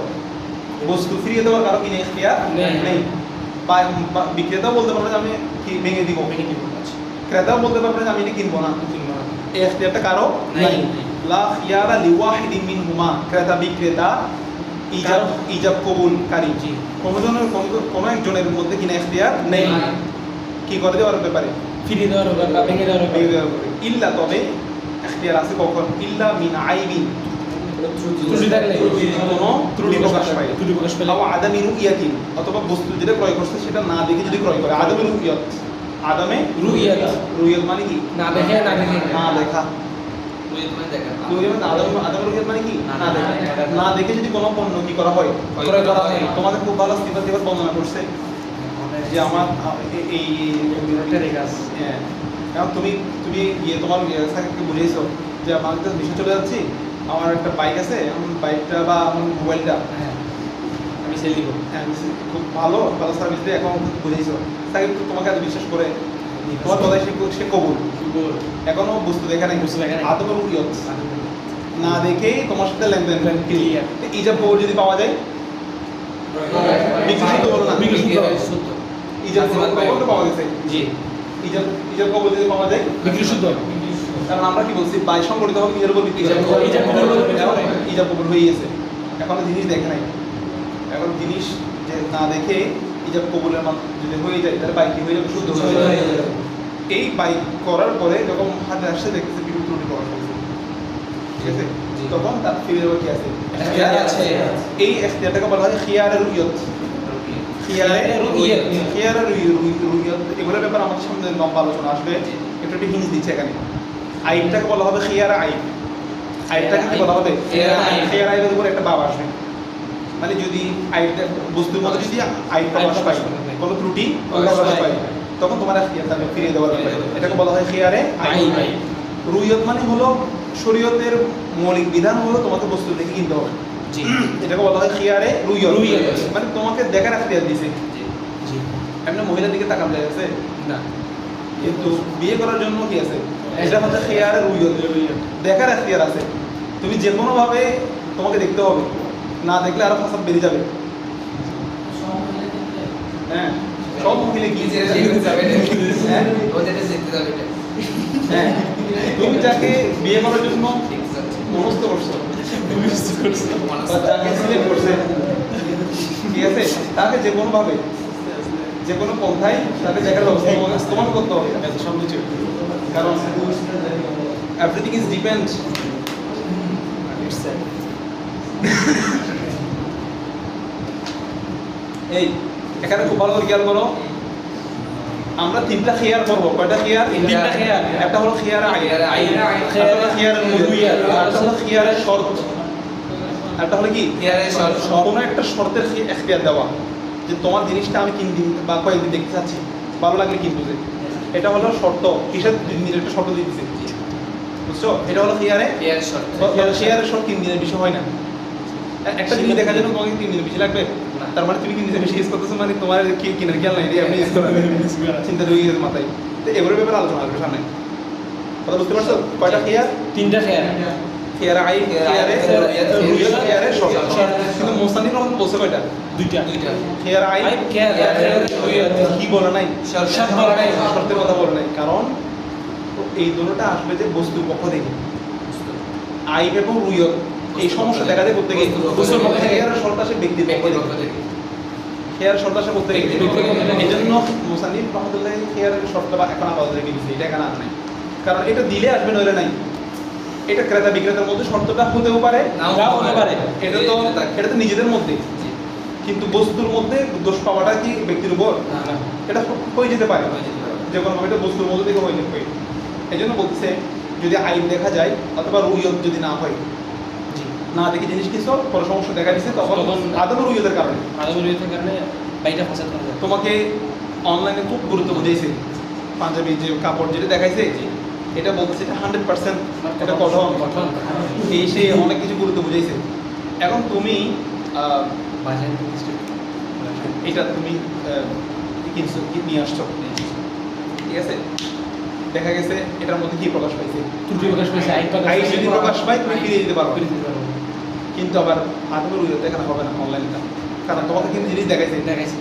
বস্তু ফিরিয়ে দেওয়ার কারো কি ইখতিয়ার নেই। বিক্রেতাও বলতে পারবে যে আমি ভেঙে দিব, ক্রেতাও বলতে পারবে যে আমি এটা কিনবো না, এই ইখতিয়ারটা কারো নাই। লা খিয়ারা লিওয়াহিদিন মিনহুমা, ক্রেতা বিক্রেতা ইজাব কবুলকারী কোনো একজনের মধ্যে কিনা ইখতিয়ার নেই কি করে দেওয়ার ব্যাপারে, ফিরিয়ে দেওয়ার ব্যাপারে বা ভেঙে দেওয়ার ভেঙে ব্যাপারে। দেওয়ার ব্যাপারে। ইল্লা তবে ইখতিয়ার আছে কখন, ইল্লা মিন আইবিন ত্রুটি থাকলে, কোনো ত্রুটি প্রকাশ পায়, ত্রুটি প্রকাশ পেলে, আও আদামি রুইয়াতিন অথবা বস্তু যেটা ক্রয় করছে সেটা না দেখে যদি ক্রয় করে, আদামি রুইয়াত, আদামে রুইয়াত, রুইয়াত মানে কি না দেখে না দেখে না দেখা, আদামি রুইয়াত মানে কি না দেখা, না দেখে যদি কোনো পণ্য কি করা হয় ক্রয় করা হয়। তোমাদের খুব ভালো সিফাত বর্ণনা করছে যে আমার এই হ্যাঁ, কারণ তুমি গিয়ে তোমার সাকিবকে বুঝিয়েছো যে আমার একটা বিষয় চলে যাচ্ছি, আমার একটা বাইক আছে, আমার বাইকটা বা আমার মোবাইলটা আমি সেল দিব, খুব ভালো সার্ভিস দিয়ে এখন বুঝাইছো, সাকিব তো তোমাকে এত বিশ্বাস করে তোমার কথাই সে কবুল, এখনো বস্তু দেখা নাই, আদমের উইয়ত না দেখেই তোমার সাথে লেনদেন ক্লিয়ার। ইজাব কবুল যদি পাওয়া যায়, বিক্রি শুদ্ধ বলো না, ইজাব কবুল তো পাওয়া গেছে, জি, ইজাব কবুল যদি পাওয়া যায় বিক্রি শুদ্ধ। কারণ আমরা কি বলছি, বাই সংগঠিত হবে নিজের উপর বিক্রি করে, ইজাব কবুল হয়ে গেছে, এখনো জিনিস দেখে নাই, এখন জিনিস যে না দেখে ইজাব কবুলের যদি হয়ে যায় তাহলে বাইক কি হয়ে যাবে, শুদ্ধ হয়ে যাবে। এই বাইক করার পরে যখন হাতে আসছে দেখতেছে বিরূপ ত্রুটি প্রকাশ করছে, ঠিক আছে, তখন তার ফিরে যাওয়ার কি আছে, এই ইখতিয়ারটাকে বলা হয় খিয়ারে রুইয়ত, এগুলোর ব্যাপারে আমাদের সামনে লম্বা আলোচনা আসবে, একটু হিন্স দিচ্ছে এখানে। আইনটাকে বলা হবে খিয়ারা আইন, আইনটাকে কি বলা হবে খিয়ারা আইনের উপর একটা বাব আসবে, মানে যদি আইনটা বস্তুর মধ্যে যদি আইন প্রকাশ পায়, কোনো ত্রুটি প্রকাশ পায়, তখন তোমার ইখতিয়ার থাকবে ফিরিয়ে দেওয়ার ব্যাপারে, এটাকে বলা হয় খিয়ারে আইন। রুইয়ত মানে হলো শরীয়তের মৌলিক বিধান হলো তোমাকে বস্তু দেখে কিনতে হবে, এটাকে বলা হয় খিয়ারে রুইয়ত, মানে তোমাকে দেখার ইখতিয়ার দিয়েছে। এমনি মহিলার দিকে তাকান যায় আছে না, কিন্তু বিয়ে করার জন্য কি আছে, এটা হচ্ছে খিয়ারে রুইয়ত, দেখার ইখতিয়ার আছে, তুমি যে কোনো ভাবে তোমাকে দেখতে হবে, না দেখলে আরো ফাসাদ বেড়ে যাবে। হ্যাঁ, সব মহিলা কি হ্যাঁ, তুমি যাকে বিয়ে করার জন্য মনস্থ করছো বা যাকে সিলেক্ট করছে, ঠিক আছে, তাকে যে কোনো ভাবে যে কোনো পন্থায় তাকে দেখার ব্যবস্থা তোমাকে করতে হবে সব কিছু, কারণ এভরিথিং ইজ ডিপেন্ড। এই এখানে খুব ভালো করে খেয়াল করো, আমরা তিনটা খিয়ার করবো, কয়টা খিয়ার? তিনটা খিয়ার। একটা হলো খিয়ার আইন, একটা হলো খিয়ার রুইয়াত, একটা হলো খিয়ারের শর্ত, একটা হলো কি খিয়ারের শর্ত, কোনো একটা শর্তের ইখতিয়ার দেওয়া যে তোমার জিনিসটা আমি কিনদিন বা কয়েকদিন দেখতে চাচ্ছি, ভালো লাগলে কিনবো, যে এটা হলো শর্ত, কিসের দিনের একটা শর্ত দিতেছে, বুঝছো? এটা হলো খিয়ারের শর্ত, খিয়ারের শর্ত 3 দিনের বিষয় হয় না, একটা জিনিস দেখার জন্য তোমাকে 3 দিন বেশি লাগবে না। তার মানে তুমি 3 দিন বেশি ইউজ করতেছো মানে তোমার কি কিনার খেয়াল নাই আপনি ইউজ করেন চিন্তা ঢুকে গেছে মাথায় তো এগুলোর ব্যাপারে আলোচনা আসবে সামনে কথা বুঝতে পারছো কয়টা খেয়ার তিনটা খেয়ার খেয়ার আই খেয়ারে রুইয়াত খেয়ারে শর্ত কিন্তু মোসানির রহমান বলছে কয়টা দুইটা খেয়ার আই খেয়ার কি বলে নাই শর্ত বলে নাই। শর্তের কথা বলে নাই কারণ এই দুটোটা আসবে যে বস্তুর পক্ষ থেকে আইব এবং রুইয়ত এই সমস্যা দেখা যায় প্রত্যেকে বস্তুর পক্ষ থেকে আর শর্ত আসে ব্যক্তির পক্ষ থেকে খেয়ার শর্ত আসে প্রত্যেকে এই জন্য মুসানিফ রহমতুল্লাহ খেয়ারের শর্ত বা এখন আপাতত রেখে দিচ্ছে এটা এখানে আর নাই কারণ এটা দিলে আসবে নইলে নাই এটা ক্রেতা বিক্রেতার মধ্যে শর্তটা হতেও পারে নাও হতে পারে। এটা তো নিজেদের মধ্যে কিন্তু বস্তুর মধ্যে দোষ পাওয়াটা কি ব্যক্তির উপর এটা হয়ে যেতে পারে যে কোনো ভাবে এটা বস্তুর মধ্যে থেকে হয়ে যেতে এই জন্য বলতেছে যদি আইন দেখা যায় অথবা রুইয়ত যদি না হয় না দেখি জিনিস কিছু কোনো সমস্যা দেখা দিচ্ছে তখন আদম রুইয়তের কারণে আদমের কারণে বাইটা ফাসাদ করা যায়। তোমাকে অনলাইনে খুব গুরুত্ব বুঝাইছে পাঞ্জাবি যে কাপড় যেটা দেখাইছে এটা বলতেছে এটা 100% এটা কটন এই সে অনেক কিছু গুরুত্ব বুঝাইছে এখন তুমি বাজারে এটা তুমি কিনছো কি নিয়ে আসছো ঠিক আছে দেখা গেছে এটার মধ্যে কি প্রকাশ পাইছে ত্রুটি প্রকাশ পেয়েছে আই যদি প্রকাশ পায় তুমি ফিরিয়ে দিতে পারো ফিরিয়ে দিতে পারবো। কিন্তু আবার আদমের উইয়তে এখানে হবে না অনলাইনটা কারণ তোমাকে কিন্তু জিনিস দেখাইছে দেখাইছে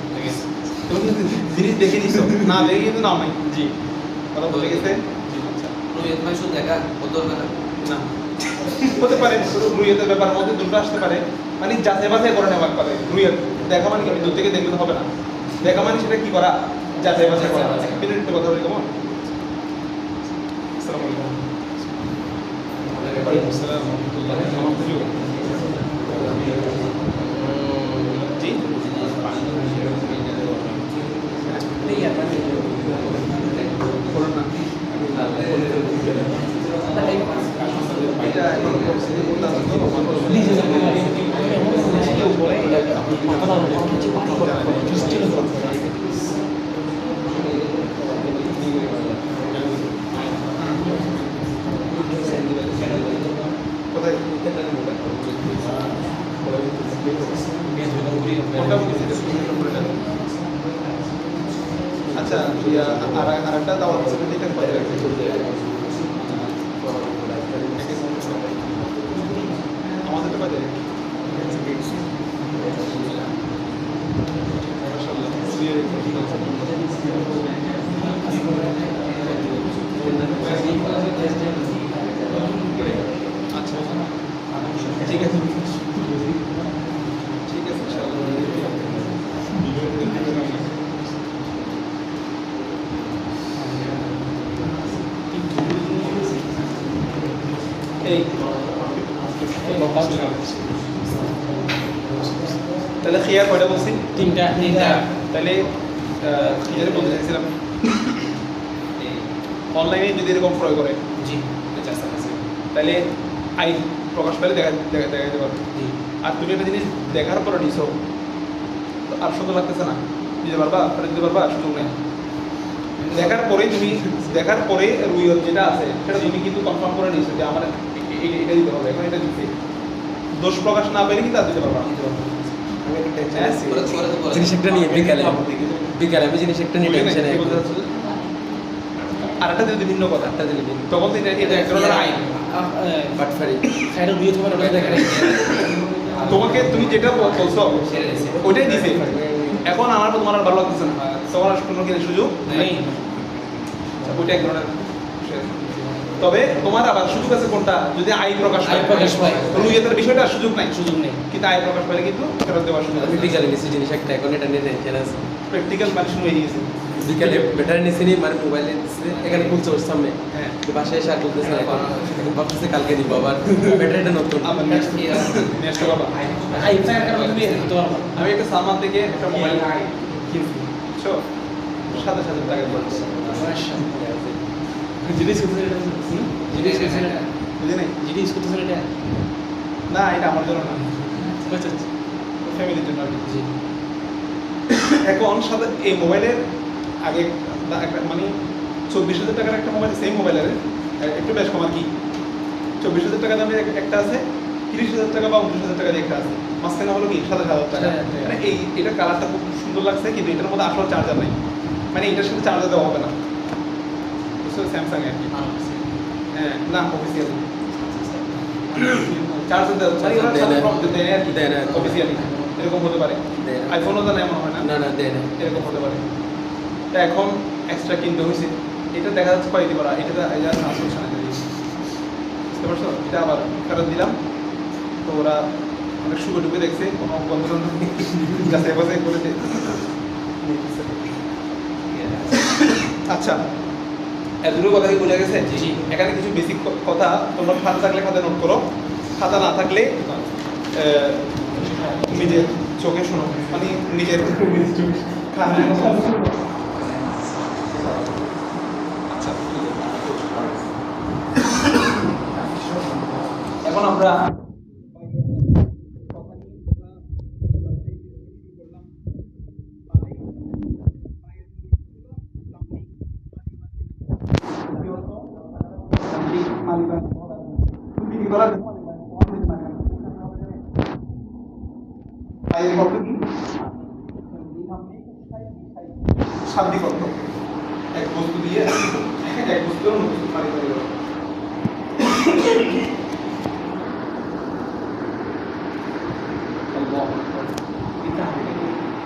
তুমি কিন্তু জিনিস দেখে নিছো না দেখে কিন্তু নাও নাই জি কথা বলে গেছে আচ্ছা রুইয়াত মানে শুধু দেখা হতে হবে না না হতে পারে রুইয়তের ব্যাপারের মধ্যে দুটো আসতে পারে মানে যাচাই বাছাই করে নেওয়ার পারে রুইয়ত দেখা মানে কি আমি দূর থেকে দেখলে তো হবে না দেখা মানে সেটা কি করা যাচাই বাছাই করা মিনিট কথা বলি কেমন আসসালামু আলাইকুম ওয়ালাইকুম আসসালাম ওয়া রাহমাতুল্লাহি ওয়া বারাকাতুহু জি বলুন না এটা এখন পরিস্থিতি বলতে আছে তো কোথায় আচ্ছা আর একটা দাওয়াত সেটা পাঠিয়ে রাখছি আমাদের তো পাঠিয়ে আচ্ছা ঠিক আছে ঠিক আছে এই তাহলে খেয়ার কয়টা বলছি তিনটা তাহলে যেটা বলতে চাইছিলাম অনলাইনে যদি এরকম ক্রয় করে জি তাহলে আইন প্রকাশ পেলে দেখা যেতে পারবে জি আর তুমি একটা জিনিস দেখার পরে নিছো তো আর সুন্দর লাগতেছে না দিতে পারবা দিতে পারবা সুযোগ নেই দেখার পরে রুইয়ত যেটা আছে সেটা তুমি কিন্তু কনফার্ম করে নিয়েছো যে আমার এটা দিতে হবে এখন এটা দিতে দোষ প্রকাশ না পেলে কিন্তু আর দিতে পারবা জিনিস একটা নিয়ে বিকালে আমি জিনিস একটা নিয়ে টেনশনে আর একটা যদি ভিন্ন কথা তখন তো এটা এক ধরনের আইন বাটফারি খাইরো দিয়ে তোমার ওটা দেখা যায় তোমাকে তুমি যেটা বলছো ওইটাই দিছে এখন আমার তোমার আর ভালো লাগতেছে না তোমার আর কোনো কিছু সুযোগ নেই ওইটা এক ধরনের তবে তোমার আবার সুযোগ আছে কোনটা যদি আয় প্রকাশ আয় প্রকাশ পায়। রুইয়াতের বিষয়টা সুযোগ নাই সুযোগ নেই কিন্তু আয় প্রকাশ পাইলে কিন্তু ফেরত দেওয়ার সুযোগ আমি বিকালে নিছি জিনিস একটা এখন এটা নিয়ে টেনশন আছে প্র্যাকটিক্যাল মানে শুরু হয়ে গেছে বিকালে ব্যাটারি নিছি নি মানে মোবাইলে দিচ্ছে এখানে খুলছে ওর সামনে হ্যাঁ তো বাসায় এসে আর বলতেছে না এখন ভাবতেছে কালকে দিব আবার ব্যাটারিটা নতুন আবার নেক্সট বাবা আই ফায়ার কারণে তুমি করতে পারবা আমি একটা সালমান থেকে একটা মোবাইল কিনছি বুঝছো সাথে সাথে টাকা পড়ছে জিনিস করতে জিনিস করতে বুঝি নাই জিনিস করতে এটা না এটা আমার জন্য না আচ্ছা ফ্যামিলির জন্য আর কি। জি এখন সাথে এই মোবাইলের আগে একটা মানে 24,000 টাকার একটা মোবাইল সেম মোবাইলের একটু বেশ কম আর কি 24,000 টাকা দামের একটা আছে 30,000 টাকা বা 29,000 টাকা দিয়ে একটা আছে, মাঝখানে হলো কি 27,000 টাকা। 27,000 টাকা। মানে এটা কালারটা খুব সুন্দর লাগছে, কিন্তু এটার মধ্যে আসলে চার্জার নাই, মানে এটার সাথে চার্জার দেওয়া হবে না, বুঝছো, স্যামসাং এর কি। হ্যাঁ, না অফিসিয়াল চার্জার দেওয়া মানে ওরা সাথে প্রবলেম দেয় আর কি, দেয় না। অফিসিয়ালি এরকম হতে পারে। দেয় না। আইফোনও তো এমন হয় না, না না দেয় না। এরকম হতে পারে। তা এখন এক্সট্রা কিনতে হয়েছে, এটা দেখা যাচ্ছে কয় দিব, এটা আসল সাথে দিয়েছি, বুঝতে পারছো, এটা আবার ফেরত দিলাম। তো ওরা অনেক সুখে ডুবে দেখছে, কোনো বন্ধু বান্ধব যাচাই বাছাই করে দিয়ে আচ্ছা, এতটুকু কথা কি বোঝা গেছে? জি। এখানে কিছু বেসিক কথা তোমরা খাতা থাকলে খাতা নোট করো, খাতা না থাকলে নিজের চোখে শোনো, মানে নিজের আচ্ছা, এখন আমরা শাব্দিক অর্থ, এক বস্তু দিয়ে এক বস্তু অন্য বস্তু পারি করে দেওয়া।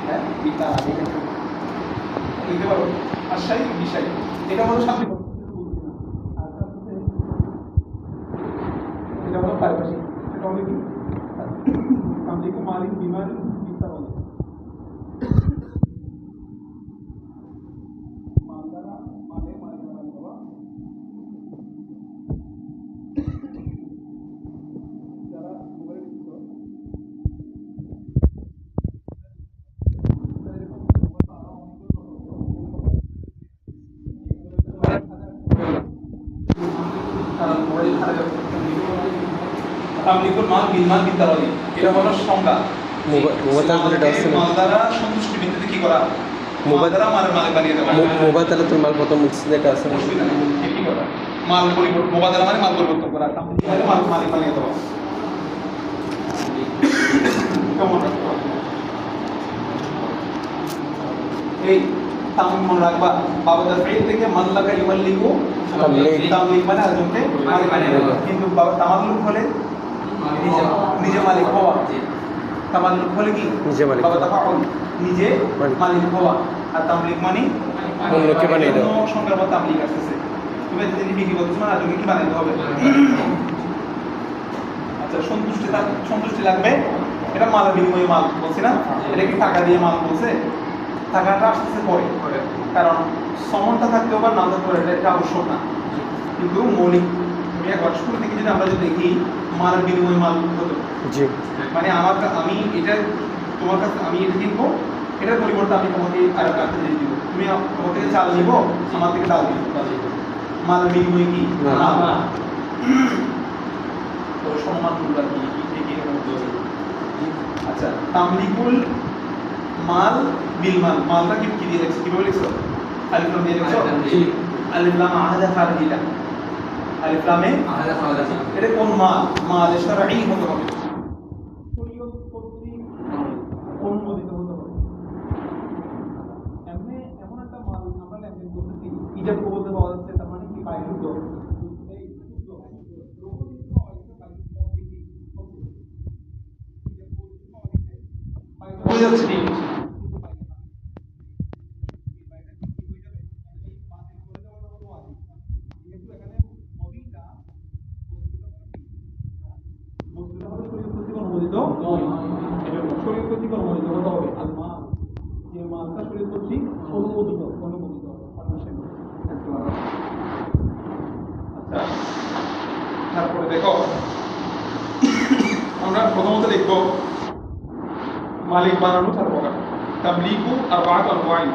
হ্যাঁ, লিখতে পারো আশাই বিষয়, এটা হলো শাব্দিক অর্থ। এটা হলো পারিভাষিক, এটা হলো কি শাব্দিক মালিক বিমান বিস্তার বলে। মালদারা মালে মালিক মালিক হওয়া, যারা মোবাইল তামলিকুল মাল বিল মাল বিদ্যালয়, এটা হলো সংজ্ঞা। মালদারা সন্তুষ্টি ভিত্তিতে কি করা, মালদারা মালের মালিক বানিয়ে দেওয়া। মোবাইল মাল প্রথম যেটা আছে অসুবিধা নেই, কি করা, মাল পরিবর্তন, মোবাদালা মানে মাল পরিবর্তন করা, তামলিক মানে মাল মালিক বানিয়ে দেওয়া। কেমন এই তামলিক মনে রাখবা, বাবাদার ফাইল থেকে মাল্লাকা ইউমাল্লিকু তামলিক মানে আরেকজনকে মালিক বানিয়ে দেওয়া। কিন্তু তামাল্লুক হলে নিজে মালিক হওয়া, তামাল্লুক হলে কি নিজে মালিক বাবা তাফাউল নিজে মালিক হওয়া, আর তামলিক মানে অন্যকে বানিয়ে দেওয়া। সংখ্যার পর তামলিক আসতেছে, তুমি যদি বিক্রি করতেছো না আরেকজনকে কি বানাইতে হবে। আচ্ছা, সন্তুষ্টি লাগবে, এটা মালের বিনিময়ে মাল বলছি না, এটা কি টাকা দিয়ে মাল বলছে, টাকাটা আসতেছে পরে, কারণ সমনটা থাকতে হবে না থাকতে পারে, এটা আবশ্যক না, কিন্তু মৌলিক তুমি একবার শুরু থেকে যদি আমরা যদি দেখি মালের বিনিময়ে মাল হতো, জি, মানে আমি এটা তোমার কাছে আমি এটা কিনবো, এটার পরিবর্তে আমি তোমাকে আর একটা জিনিস দিব, তুমি তোমার থেকে চাল নিবো, আমার থেকে ডাল দিব, মালের বিনিময়ে কি না। তো সম্মান মূল্য কি কি এরকম বলছে। আচ্ছা, তামলিকুল মাল বিল মাল, মালটা কি দিয়ে লিখছো, কিভাবে লিখছো, আলিফ লাম দিয়ে লিখছো, জি, আলিফ লাম আহাদা ফারদিলা, আলিফ লামে এটা কোন মাল, মাল শরঈ হতে হবে, শরীয়ত কর্তৃক অনুমোদিত হতে হবে। এমন একটা মাল আমরা লেনদেন করতেছি, ইজাব কবুলতে পাওয়া যাচ্ছে, তার মানে কি বাইরে শুদ্ধ, তারপরে দেখো আমরা প্রথমত লিখব মালিক বানানো 4 প্রকার, তামলিকু আরবাআতু আনওয়াইন,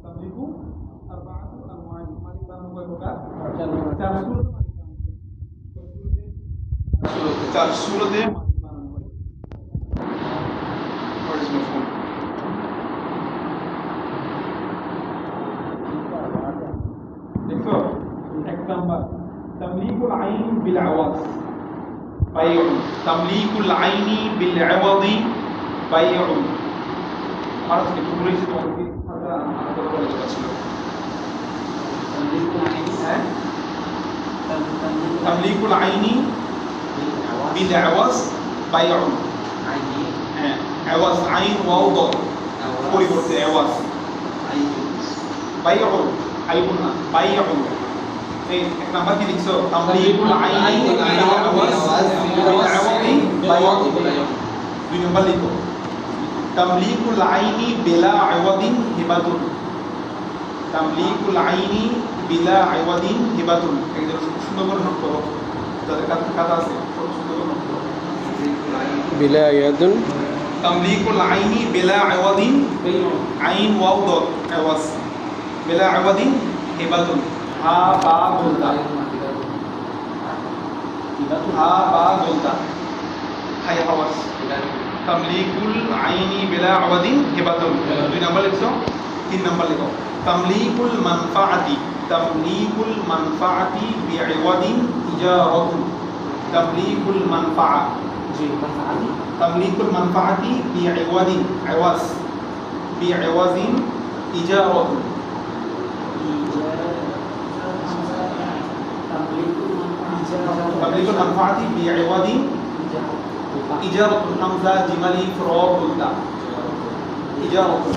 তামলিকু আরবাআতু আনওয়াইন, মালিক বানানো কয় প্রকার, 4 সুরতে, 4 সুরতে মালিক বানানো হয়। দেখো, এক নাম্বার তামলিকুল আইন বিল আওয়াজ, বাইউন তামলিকুল আইনি বিল ইওয়াদি বাইউন আর আজকে তো বলেছি তোমাদেরকে আলাদা করে ছিল হ্যাঁ তামলিকুল আইনি বিল ইওয়াজ বাইউন হ্যাঁ ইওয়াজ আইন ওয়াও দত পরিবর্তে ইওয়াজ বাইউন আইবুন না বাইউন এই এক নাম্বার কি লিখছো তামলিকুল আইনি বিল ইওয়াজ বিল ইওয়াদি বাইউন দুই নাম্বার লিখো তামলিকুল আইনি বিলা ইওয়াদিন হিবাতুন তামলিকুল আইনি বিলা ইওয়াদিন হিবাতুন একজন সুন্দর করে নোট করো যাদের কাছে কথা আছে সুন্দর করে নোট করো বিলা ইয়াদুন তামলিকুল আইনি বিলা ইওয়াদিন আইন ওয়াও দত ইওয়াজ বিলা ইওয়াদিন হিবাতুন হা বা বলতা হা বা বলতা হাই আওয়াজ তামলিকুল আইনি বিলা ইওয়াদিন হিবাতুন দুই নাম্বার লিখছো তিন নাম্বার লিখো তামলিকুল মানফাআতি বিইওয়াদিন ইজারাতুন তামলিকুল মানফাআ জি মানফাআতি তামলিকুল মানফাআতি বিইওয়াদিন ইওয়াজ বিইওয়াদিন ইজারাতুন তামলিকুল মানফাআতি বিইওয়াদিন ইজারাতুন হামজা জিমালি ফরা বলতা ইজারাতুন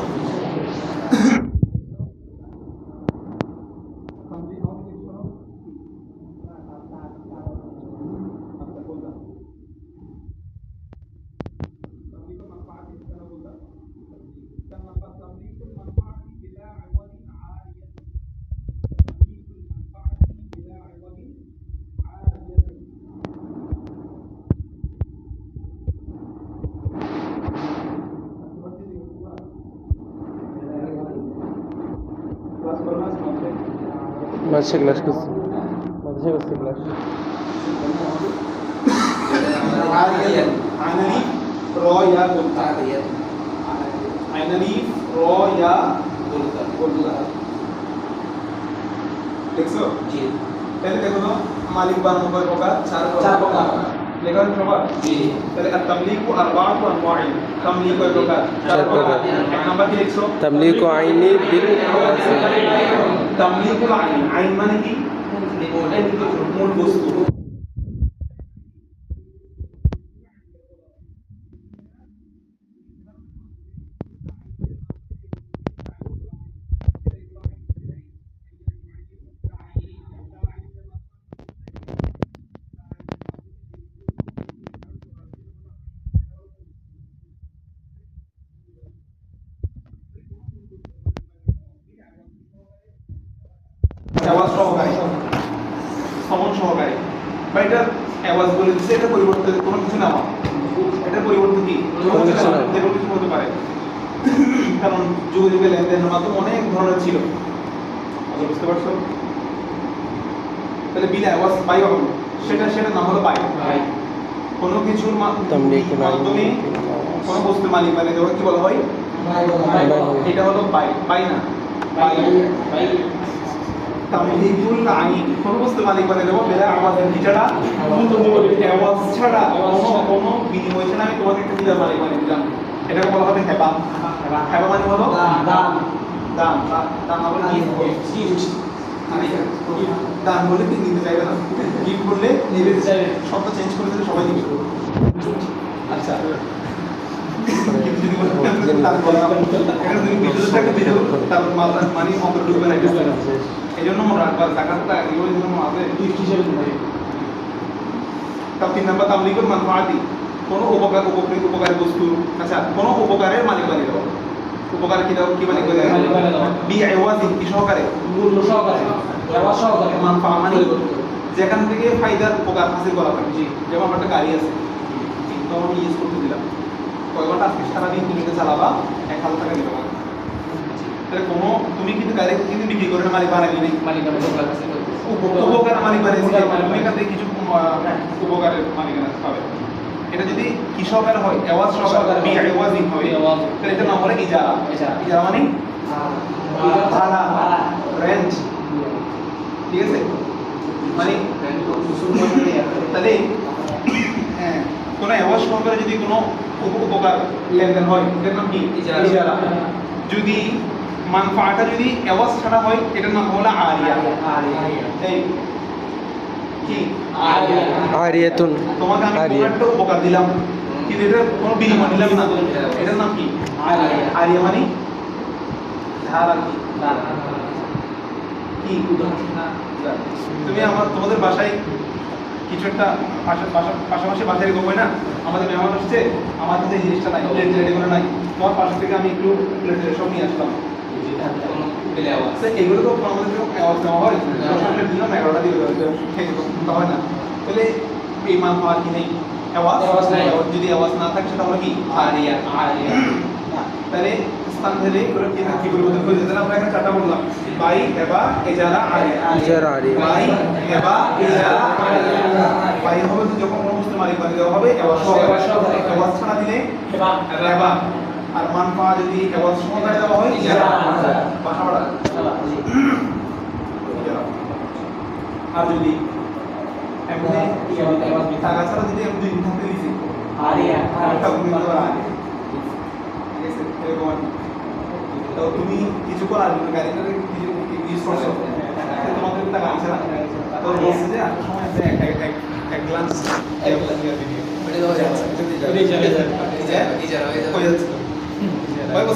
মাঝে ক্লাস করছি মাঝে করছি ক্লাস আইনালি র ইয়া বলতা আইনালি র ইয়া বলতা দেখছো জি তাহলে দেখো তো মালিক বানানো কয় প্রকার চার প্রকার লেখার সবার জি তাহলে তামলিকু আরবাআতু আনওয়াইন তামলিক কয় প্রকার চার প্রকার এক নাম্বার কি লিখছো তামলিকু আইনি বিল তামলিকুল আইন আইন মানে কি মূল বস্তু আওয়াজ সহকারী সমন সহকারী বা এটা আওয়াজ বলে দিচ্ছে এটা পরিবর্তে কোনো কিছু না এটা পরিবর্তে কি কোনো কিছু না যে কোনো কিছু হতে পারে কারণ যুগে যুগে লেনদেনের মাধ্যম অনেক ধরনের ছিল বুঝতে পারছো তাহলে বিল আওয়াজ বাই হলো সেটা নাম হলো বাই কোনো কিছুর মাধ্যমে কোনো বস্তুর মালিক মানে দেওয়া কি বলা হয় এটা হলো বাই বাই না বাই তামলিকুল আইন কোন বস্তু মালিক বানিয়ে দেবো বেলা আওয়াজের ছাড়া আওয়াজ ছাড়া কোনো বিনিময় ছাড়া আমি তোমাকে একটা বিলা মালিক বানিয়ে দিলাম এটাকে বলা হবে হেবা হেবা মানে হলো দান দান দান মানে গিফট দান বলে কি নিতে চাইবে না গিফট করলে নিতে চাইবে শব্দ চেঞ্জ করে দিলে সবাই দিবে আচ্ছা এই জন্য মনে রাখবা জাকাতটা এগুলো জন্য আছে গিফট হিসেবে তোমার তিন নাম্বার তামলিকুল মানফাআতি কোনো উপকারী বস্তু আচ্ছা কোনো উপকারের মালিক বানিয়ে দেওয়া উপকার কি দাও কি মালিক বানিয়ে দেওয়া বিইওয়াজি কি সহকারে মূল্য সহকারে ব্যবহার সহকারে মানফা মানে যেখান থেকে ফায়দার উপকার হাসিল করা হয় জি যেমন আমার একটা গাড়ি আছে তো আমি ইউজ করতে দিলাম কয় ঘন্টা আজকে সারাদিন তুমি এটা চালাবা 1,000 টাকা দিতে পারবে তাহলে কোনো তুমি কিন্তু গাড়ি কিন্তু বিক্রি করে মালিক বানাইলি নেই মালিক উপকার আছে উপকার মালিক বানিয়েছি তুমি এখান থেকে কিছু উপকারের মালিক পাবে এটা যদি কৃষকের হয় আওয়াজ সহকারে বিইওয়াজি হয় তাহলে এটা নাম হলো ইজারা ইজারা মানে ভাড়া রেন্ট ঠিক আছে মানে তাহলে কোনো এওয়াজ সহকারে যদি কোনো উপকার লেনদেন হয় এটার নাম কি ইজারা। যদি মানফাআটা যদি এওয়াজ ছাড়া হয় এটার নাম হলো আরিয়া। এই কি আরিয়াতুন তোমাকে আমি কোনো একটা উপকার দিলাম কিন্তু এটা কোনো বিনিময় নিলাম না, এটার নাম কি আরিয়া। মানে ধারা কি তুমি তোমাদের বাসায় কিছু একটা পাশাপাশি বাসায় এরকম হয় না, আমাদের মেহমান আসছে, আমার কাছে এই জিনিসটা নাই, প্লেট রেডি করে নাই, তোমার পাশে থেকে আমি একটু প্লেট সব নিয়ে আসলাম। এগুলো তো আমাদের আওয়াজ নেওয়া হয়, 10 প্লেট দিলাম 11টা দিয়ে হয় না, তাহলে এই মান পাওয়ার কি নেই, আওয়াজ নাই। যদি আওয়াজ না থাকে সেটা হলো কি আরিয়া। তাহলে স্থান ভেদে এগুলো কি পরিবর্তন হয়ে যেতে, আমরা এখানে চারটা বললাম, বাই এবা ইজারা আরিয়া। বাই এবা ইজারা আরিয়া। বাই হবে যখন কোনো বস্তু মালিক বানিয়ে দেওয়া হবে এওয়াজ ছাড়া দিলে এবা, আর মান পাওয়া যদি এওয়াজ সহকারে দেওয়া হয় ইজারা। ভাষা পড়া আর যদি এমনি টাকা ছাড়া যদি আমি দুই দিন থাকতে দিছি আরিয়া, আরেকটা ভূমি দেওয়া আরিয়া। ঠিক আছে, এরকম আর কি। তো তুমি কিছুক্ষণ আসবে গাড়িটা কিছু ইউজ করছো, তোমাদের টাকা আছে না, তো বলছে যে আসার সময় এক গ্লান্স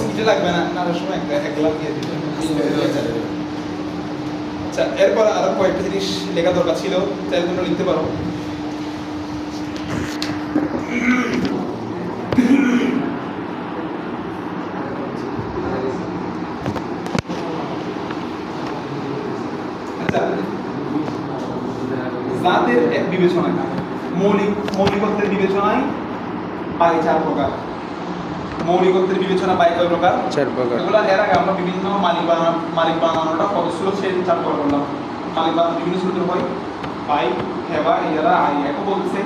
কিছু লাগবে না, আসার সময় এক গ্লাস দিয়ে দিবে। আচ্ছা, এরপর আরো কয়েকটা জিনিস লেখা দরকার ছিল, চাইলে তোমরা লিখতে পারো। আচ্ছা, জাতের এক বিবেচনায় মৌলিকত্বের বিবেচনায় বাই 4 প্রকার। মৌলিকত্বের বিবেচনা বাই কয় প্রকার? 4 প্রকার। এগুলো এর আগে আমরা বিভিন্ন মালিক বানানোটা কত ছিল সেই 4 প্রকার করলাম। মালিক বানানো বিভিন্ন সূত্র হয়, বাই হেবা ইজারা আরিয়া। এখন বলতেছে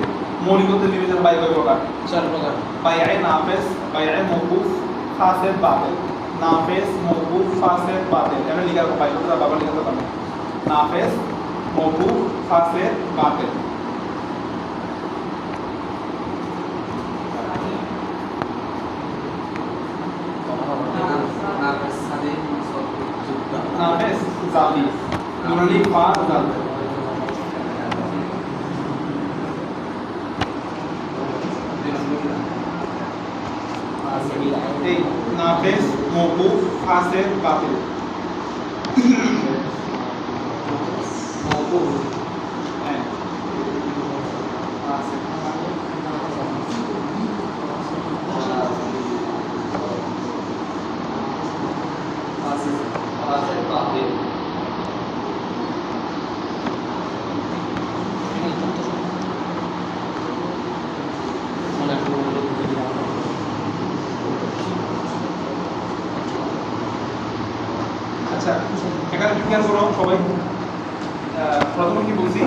মৌলিকত্বের বিবেচনা বাই কয় প্রকার? 4 প্রকার। বাইআ নাফিস, বাইআ মওকুফ, ফাসিদ বাতিল। নাফিস, মওকুফ, ফাসিদ বাতিল। এটা লিখা আছে, বাইরে বাবা লিখতে পারবে। নাফিস, মওকুফ, ফাসিদ বাতিল। নাফিস জালি, নুরানি ফা জাল। এই নাফিস, মওকুফ, ফাসিদ বাতিল। মওকুফ হ্যাঁ, ফাসিদ বাতিল। আচ্ছা, এখানে খেয়াল করো সবাই, প্রথমে কি বলছি?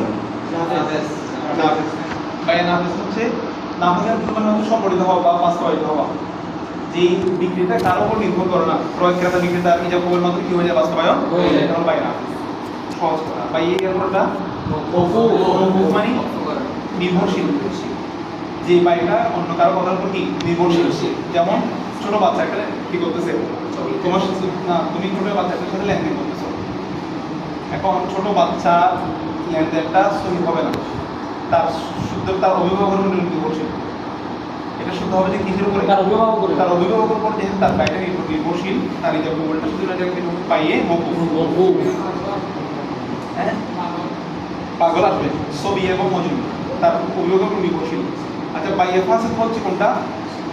নাফিস। বাই নাফিস হচ্ছে নাফিসের মানে হচ্ছে সম্পর্কিত হওয়া বা বাস্তবায়িত হওয়া। যে বিক্রিটা কারো উপর নির্ভর করে না, ক্রয়ক্রেতা বিক্রেতা ইজা কবুল মাত্র কি হয়ে যায়, বাস্তবায়ন হয়ে যায়, এটা হলো বাই নাফিস। সহজ কথা। বাই এর কোনটা? মওকুফ মানে নির্ভরশীল, যে বাইটা অন্য কারো কথার উপর কি নির্ভরশীল। যেমন ছোট বাচ্চা একটা কি করতেছে, তোমার না তুমি ছোট বাচ্চাটার সাথে লেনদেন করতেছো, এখন ছোট বাচ্চা লেনদেনটা সহি হবে না, তার শুদ্ধ তার অভিভাবকের উপর নির্ভরশীল। এটা শুদ্ধ হবে যে কিসের উপরে? তার অভিভাবকের উপর, যেহেতু তার বাইটা নির্ভরশীল, তার এই যে গোবলটা শুধু পাইয়ে মওকুফ। হ্যাঁ, পাগল আসবে ছবি এবং মজুরি তার অভিভাবকের উপর নির্ভরশীল। আচ্ছা, বাইয়ে ফাসিদ হচ্ছে কোনটা?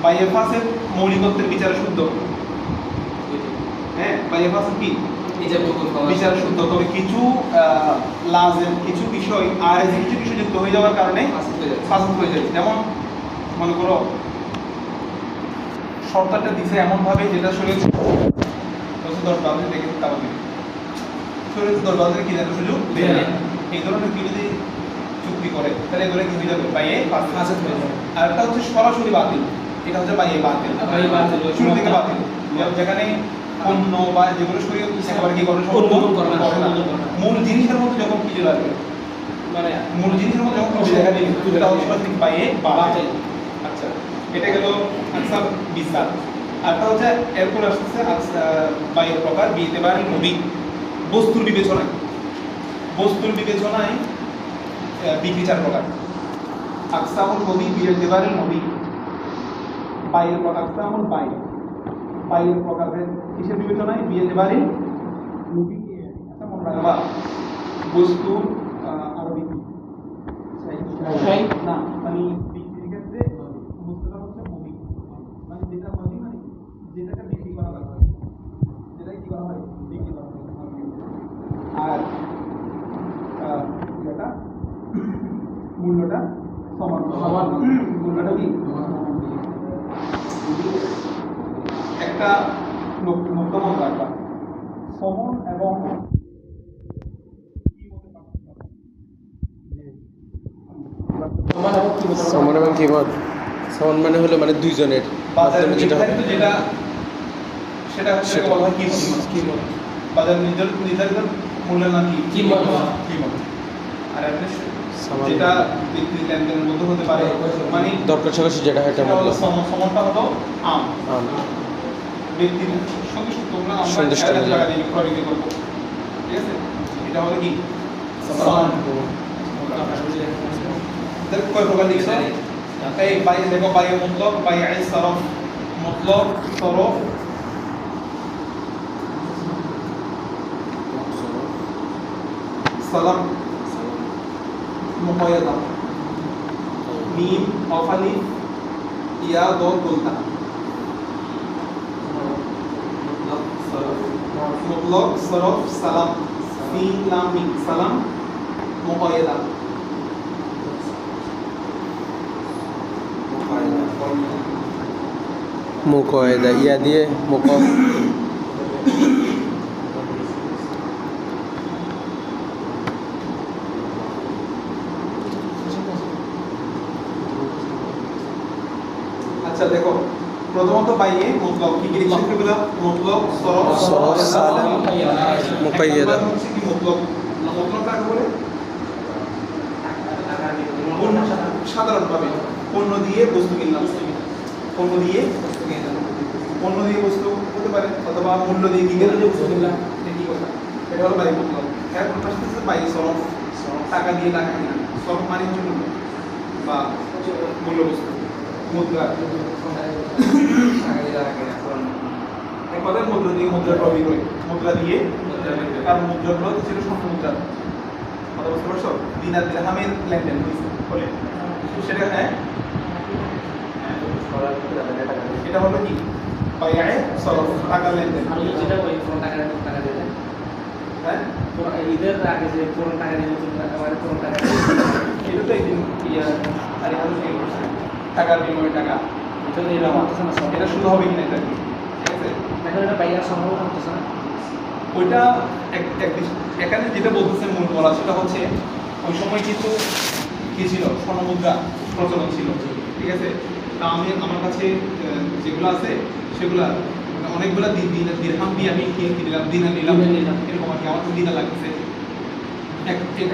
বাইয়ে ফাসিদ মৌলিকত্বের বিচারে শুদ্ধ। হ্যাঁ, বাইয়ে ফাসিদ কি বিচারে শুদ্ধ, তবে কিছু লাজেম কিছু বিষয় আর কিছু বিষয় যুক্ত হয়ে যাওয়ার কারণে ফাসিদ হয়ে যায়। যেমন মনে করো শর্তটা দিছে এমন ভাবে যেটা শরীর 10-12 দেখে তাও দিবে, শরীর 10-12 কি জানার সুযোগ দেয় না। এই ধরনের কি যদি চুক্তি করে তাহলে এগুলো কি হয়ে যাবে? বাইয়ে ফাসিদ হয়ে যাবে। আর একটা হচ্ছে সরাসরি বাতিল, এটা হচ্ছে বাইয়ে বাতিল, শুরু থেকে বাতিল, যেখানে অন্য বা যেগুলো শরীর একেবারে কি করে অনুমোদন করে না, মূল জিনিসের মধ্যে যখন কিছু লাগবে, মানে মূল জিনিসের মধ্যে যখন কিছু দেখা দিবে, এটা হচ্ছে বাইয়ে বাতিল। আচ্ছা, এটা গেল আকসাম বিসার। আরটা হচ্ছে এরপর আসছে বাইয়ের প্রকার বিয়েতেবার নবী বস্তুর বিবেচনায়। বস্তুর বিবেচনায় বিক্রি 4 প্রকার। আকসামুল নবী বিয়েতেবার নবী, বাইয়ের প্রকার আকসামুল বাই, বাইয়ের প্রকারের কিসের বিবেচনায় বিয়েতেবারে নবী। আচ্ছা, মনে রাখবা বস্তু আরবি না, মানে বিক্রির ক্ষেত্রে বস্তুটা হচ্ছে নবী, মানে যেটা নবী মানে যেটাকে বিক্রি করা হয়, যেটা কি করা হয় বিক্রি করা হয়। আর এটা মূল্যটা সমান সমান, মূল্যটা কি একটা নতুন একটা সমান এবং সমান এবং কিমত। সমান মানে হলো মানে দুইজনের বাজারে মাধ্যমে যেটা হবে। নির্ধারিত যেটা সেটা হচ্ছে সেটা। বলা হয় কিমত। বাজার নির্ধারিত মূল্যের নাম কি কিমত। কিমত। আর এমনি সমান। যেটা বিক্রি লেনদেনের মধ্যে হতে পারে, মানে দরকার সকাশে যেটা হয় এটা সেটা হলো মূল্য। সমানটা হলো আম আম। ব্যক্তির সন্তুষ্ট তোমরা আমরা সন্তুষ্ট এক হয়ে টাকা যাবে। দিয়ে ক্রয় বিক্রি করবো, ঠিক আছে? এটা হলো কি সমান। দেখো কয় প্রকার লিখছো? এই বাই দেখো বাইয়ে মুতলক, বাইয়ে সরফ, মুতলক সরফ, সালাম, মুকায়দা, মিম অফালি ইয়া দো দুলতা, মুতলক সরফ সালাম, সিন লাম মিম সালাম, মুকায়দা। মুকায়দা ইয়া দিয়ে আচ্ছা দেখো, প্রথমত বাইয়ে মুতলক কি কি লিখছেন এগুলা? মুতলক সরফ সরফ, সালাম, মুকায়দা। হচ্ছে কি মুতলক? মুতলক কাকে বলে? সাধারণভাবে পণ্য দিয়ে বস্তু কিনলাম, পণ্য দিয়ে বস্তু হতে পারে, অথবা মূল্য দিয়ে কি কিনলাম, একই কথা। এটা হলো বাই মুতলক। এখন আসতেছে বাই সরফ, টাকা দিয়ে টাকা কিনা। সরফ মানে হচ্ছে মূল্য বা মূল্য বস্তু, মুদ্রা। এক কথায় মুদ্রা দিয়ে মুদ্রা ক্রয় করে, মুদ্রা দিয়ে, কারণ মুদ্রাগুলো ছিল স্বর্ণ মুদ্রা। কথা বুঝতে পারছো? দিনার দিরহামের লেনদেন হলে সেটা এটা হলো কি বাইয়ে সরফ, টাকা লেনদেন। আমি যেটা ওই পুরো টাকা দিয়ে দেন, হ্যাঁ, ঈদের আগে যে পুরো টাকা দিয়ে নতুন টাকা মানে পুরো টাকা এটা তো এই দিন আরে আমি সেই করছি টাকার বিনিময়ে টাকা, এটা নিলাম করতেছে না সব। এটা শুরু হবে কিনা এটা কি, ঠিক আছে? এখন এটা বাইরে সম্ভব করতেছে না। ওইটা এখানে যেটা বলতেছে মূল বলা সেটা হচ্ছে ওই সময় কিন্তু কি ছিল, স্বর্ণমুদ্রা প্রচলন ছিল, ঠিক আছে? তা আমি আমার কাছে যেগুলো আছে সেগুলা মানে অনেকগুলা দিরহাম দিয়ে আমি কিনলাম, দিনার নিলাম, এরকম আর কি। আমার তো দিনার লাগতেছে।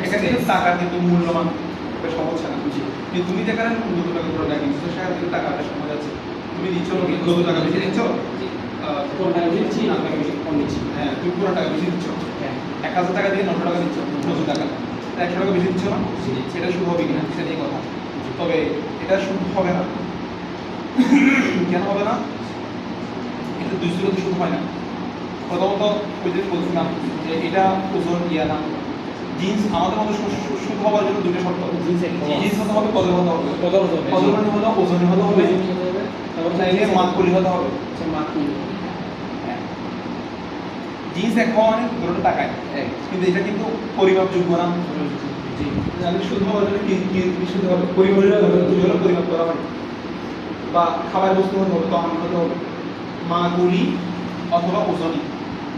এখানে কিন্তু টাকার কিন্তু মূল্যমান বেশ সহজ না, কিন্তু তুমি যেখানে নতুন টাকা করে টাকা কিনছো সেখানে কিন্তু টাকাটা সময় যাচ্ছে। তুমি দিচ্ছ নতুন টাকা বেশি দিচ্ছ, পুরো টাকা দিচ্ছি না টাকা বেশি কম দিচ্ছি। হ্যাঁ তুমি পুরো টাকা বেশি দিচ্ছ, হ্যাঁ 1000 টাকা দিয়ে 900 টাকা দিচ্ছ নতুন টাকা, 100 টাকা বেশি দিচ্ছ না? সেটা শুরু হবে কিনা সেটাই কথা। তবে এটা শুরু হবে না। কেন হবে না? এটা দুই সুরতে শুরু হয় না। প্রথমত ওই যে বলছিলাম যে এটা ওজন ইয়া না, জিন্স আমাদের মধ্যে শুরু হওয়ার জন্য দুটো শর্ত। জিন্স হতে হবে, কদর হতে হবে। কদর মানে হলো ওজনে হতে হবে, এবং চাইলে মানকুলি হতে হবে। জিন্স এক হওয়া মানে দুটো টাকায়, কিন্তু এটা কিন্তু পরিমাপযোগ্য না। আমি শুধু হওয়ার জন্য কি শুধু হবে পরিমাপ করা হয়, বা খাবার বস্তু হতে হবে, তখন হতে হবে মাগুলি অথবা ওজনি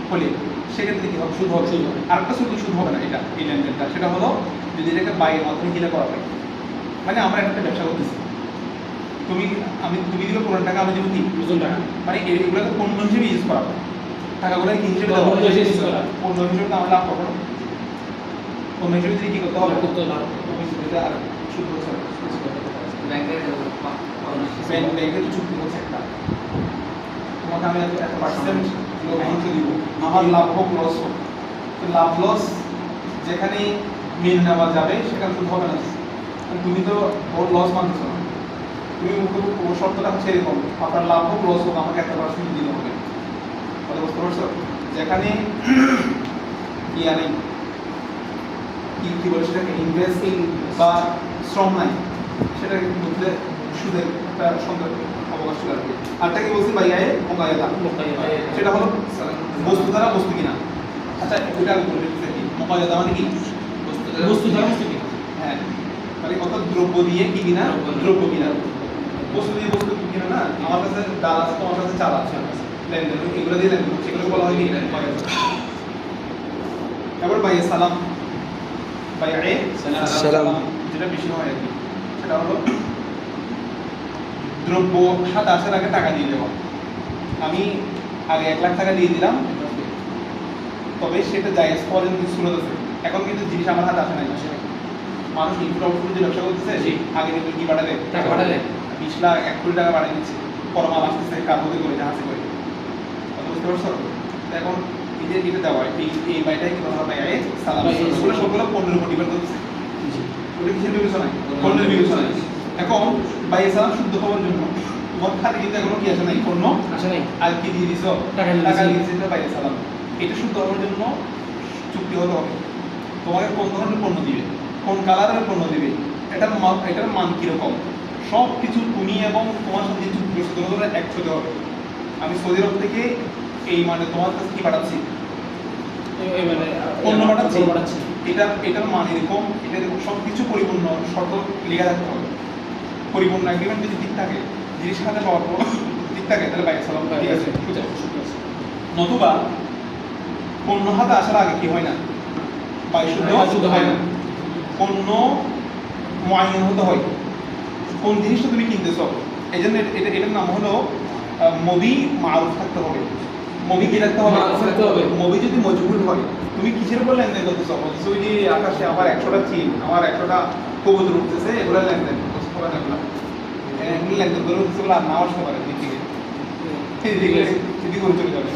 হলে সেক্ষেত্রে কি হবে, শুধু হবে। আরেকটা শুধু শুধু হবে না, এটা এই লেনদেনটা সেটা হলো যদি এটাকে বাইরের মাধ্যমে কিনে করা হয়। মানে আমরা একটা ব্যবসা করতেছি, তুমি দিলে 15 টাকা, আমি দেবো কি নতুন টাকা মানে এগুলোকে পণ্য হিসেবে ইউজ করা হয়। টাকাগুলো কি হিসেবে দেওয়া হয়? পণ্য হিসেবে তো আমরা লাভ করবো না। পণ্য হিসেবে যদি কি করতে হবে, করতে লাভ এটা আর শুধু হচ্ছে না। ব্যাংকের চুক্তি করছে একটা, তোমাকে আমি এত পার্সেন্ট লভ্যাংশ দিব, আমার লাভ হোক লস হোক, তো লাভ লস যেখানে মেনে নেওয়া যাবে সেখানে তো হবে না। তুমি তো ওর লস মানছো না, তুমি ওর শর্তটা হচ্ছে এরকম, আপনার লাভ হোক লস হোক আমাকে একটা পার্সেন্ট দিতে হবে। কথা বুঝতে পারছো? যেখানে ইয়া নেই, কি বলে সেটাকে ইনভেস্টিং বা শ্রম নাই, সেটাকে বলতে সুদের একটা সুন্দর অবকাশ চলে আসবে। আরটা কি বলছি ভাই আয়ে মোকায়েদা, সেটা হলো বস্তু দ্বারা বস্তু কিনা। আচ্ছা ওইটা আমি বলে দিচ্ছি কি মোকায়েদা মানে কি? বস্তু দ্বারা বস্তু কিনা। হ্যাঁ মানে কত দ্রব্য দিয়ে কি কিনা, দ্রব্য কিনা। বস্তু দিয়ে বস্তু কিনা না, আমার কাছে ডাল আছে তোমার কাছে চাল আছে, লেনদেন এগুলো দিয়ে লেনদেন, সেগুলো বলা হয় কি মোকায়েদা। এবার ভাই সালাম, ভাই আয়ে সালাম যেটা বেশি হয় আর কি, সেটা হলো দ্রব্য হাতে আসার আগে টাকা দিয়ে দেওয়া। আমি আগে 1 লাখ টাকা দিয়ে দিলাম, তবে সেটা জায়েজ পাওয়ার জন্য কিছু সুরত আছে। এখন কিন্তু জিনিস আমার হাতে আসে নাই, মানুষ ইনপুট আউটপুট যে ব্যবসা করতেছে আগে কিন্তু কি পাঠালে, টাকা পাঠালে 20 লাখ 1 কোটি টাকা পাঠিয়ে দিচ্ছে, পরে মাল আসতেছে কার্গোতে করে জাহাজে করে। বুঝতে পারছো? এখন এটা দেওয়া এই বাইটাই কি বলা হয় সালাম, এগুলো সবগুলো 15 কোটি বের করতেছে। ওটা কিসের বিবেচনায়? 15 বিবেচনায়। এখন ভাই সালাম শুদ্ধ হওয়ার জন্য তোমার খাতে কিন্তু এখনো কি আসে নাই, পণ্য আসে নাই, আর কি দিয়ে দিছো, টাকা দিয়েছে তো ভাই সালাম। এটা শুদ্ধ হওয়ার জন্য চুক্তি হতে হবে, তোমাকে কোন ধরনের পণ্য দিবে, কোন কালারের পণ্য দিবে, এটার মান কিরকম, সব কিছু তুমি এবং তোমার সাথে চুক্তি করছে দুটো একসাথে হবে। আমি সৌদি আরব থেকে এই মানে তোমার কাছে কি পাঠাচ্ছি, পণ্য পাঠাচ্ছি, এটার মান এরকম, এটা এরকম সব কিছু পরিপূর্ণ শর্ত লেখা থাকতে হবে। পরিপূর্ণ এগ্রিমেন্ট যদি ঠিক থাকে, জিনিস হাতে পাওয়ার পর ঠিক থাকে, তাহলে বাইরে সালাম ঠিক আছে। নতুবা পণ্য হাতে আসার আগে কি হয় না, শুদ্ধ হয় না, পণ্য মুআয়্যান হতে হয়, কোন জিনিসটা তুমি কিনতেছো। এই জন্য এটার নাম হলো মবি মারুফ থাকতে হবে। মবি কি রাখতে হবে? মবি যদি মজবুর হয়, তুমি কিসের উপর লেনদেন করতেছো? বলছো ওই যে আকাশে আমার 100টা চিল, আমার 100টা কবুতর উঠতেছে, এগুলো লেনদেন হবে না, এগুলো লেনদেন করে উঠতেছে বলে আর নাও আসতে পারে দিক থেকে, সেটি করে চলে যাবে।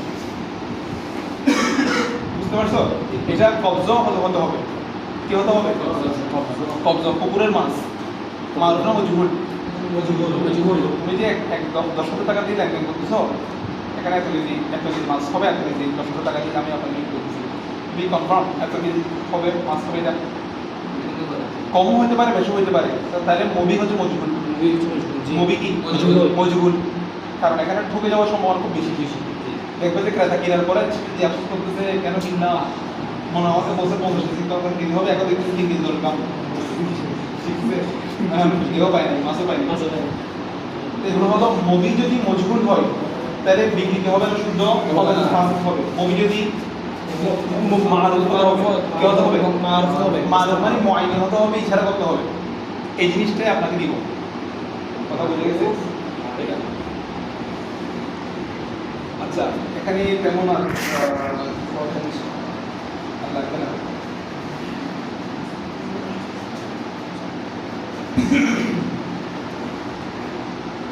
বুঝতে পারছো? এটা কবজা হতে হবে, কি হতে হবে? কবজা, পুকুরের মাছ, মারুফ না মজবুর? তুমি যে 10,000 টাকা দিয়ে লেনদেন করতেছো, এখানে এত কেজি মাছ হবে, 1 কেজি 10,000 টাকা দিয়ে আমি আপনাকে করতেছি, তুমি কনফার্ম 1 কেজি হবে মাছ হবে, এটা কমও হতে পারে বেশি হতে পারে, তাহলে মবি হচ্ছে মজবুল। মবি কি মজবুল, কারণ এখানে ঠকে যাওয়ার সম্ভাবনা খুব বেশি। দেখবে যে ক্রেতা কেনার পরে যে আফসোস করতেছে কেন কিনা, মনে আমাকে বলছে 50 কেজি তখন কিনতে হবে, এখন দেখতেছি 3 কেজি দরকার, ঠিক আছে, এও পাই নাই, মাছও পাই নাই। এগুলো হলো মবি যদি মজবুল হয় তাহলে বিক্রিতে হবে না, শুদ্ধ হবে না, ফাসিক হবে। মবি যদি মারুফ হবে, মারুফ মানে মুআয়্যান হতে হবে, ইশারা করতে হবে, এই জিনিসটাই আপনাকে দিব। কথা বুঝে গেছে? আচ্ছা এখানে তেমন আর লাগবে না।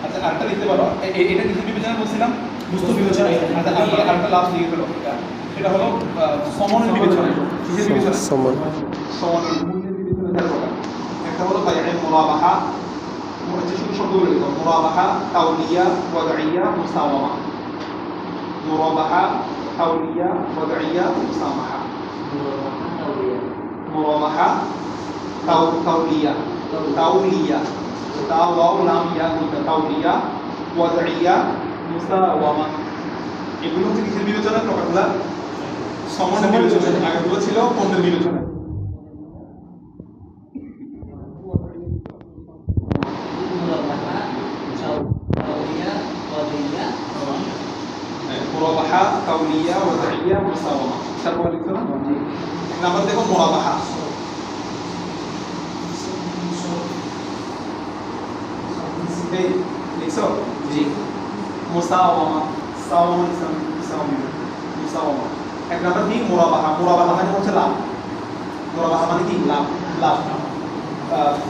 আচ্ছা আরেকটা লিখতে পারো, এটা কিছু বিবেচনা বলছিলাম, বস্তু বিবেচনা। আচ্ছা আরেকটা লাস্ট লিখে ফেলো, সেটা হলো সমনের বিবেচনা। কিসের বিবেচনা? সমনের মূল্যের বিবেচনা। একটা হলো বাইআ মুরাবাহা, হচ্ছে শুধু শব্দগুলো লিখো, মুরাবাহা, তাওলিয়া, ওয়াদাইয়া, মুসাওয়ামা। মুরাবাহা, তাওলিয়া, ওয়াদাইয়া, মুসামাহা। মুরাবাহা, তাওলিয়া, তাওয়াও লাম ইয়া দুটো, তাওলিয়া, ওয়াদাইয়া, মুসাওয়ামা। এগুলো হচ্ছে কিসের বিবেচনা? প্রকারগুলা সমনের বিবেচনা। আগেগুলো ছিল পণ্যের বিবেচনা। মুরাবাহা, তাওলিয়া, ওয়াদাইয়া, মুসাওয়ামা। তারপর লিখছো না? নাম্বার দেখো মুরাবাহা, এই লিখছো? জি। মুসাওয়ামা, সাওয়ামা মুসাওয়ামা। এক নাম্বার কি মুরাবাহা, মুরাবাহা মানে হচ্ছে লাভ। মুরাবাহা মানে কি লাভ, লাভ।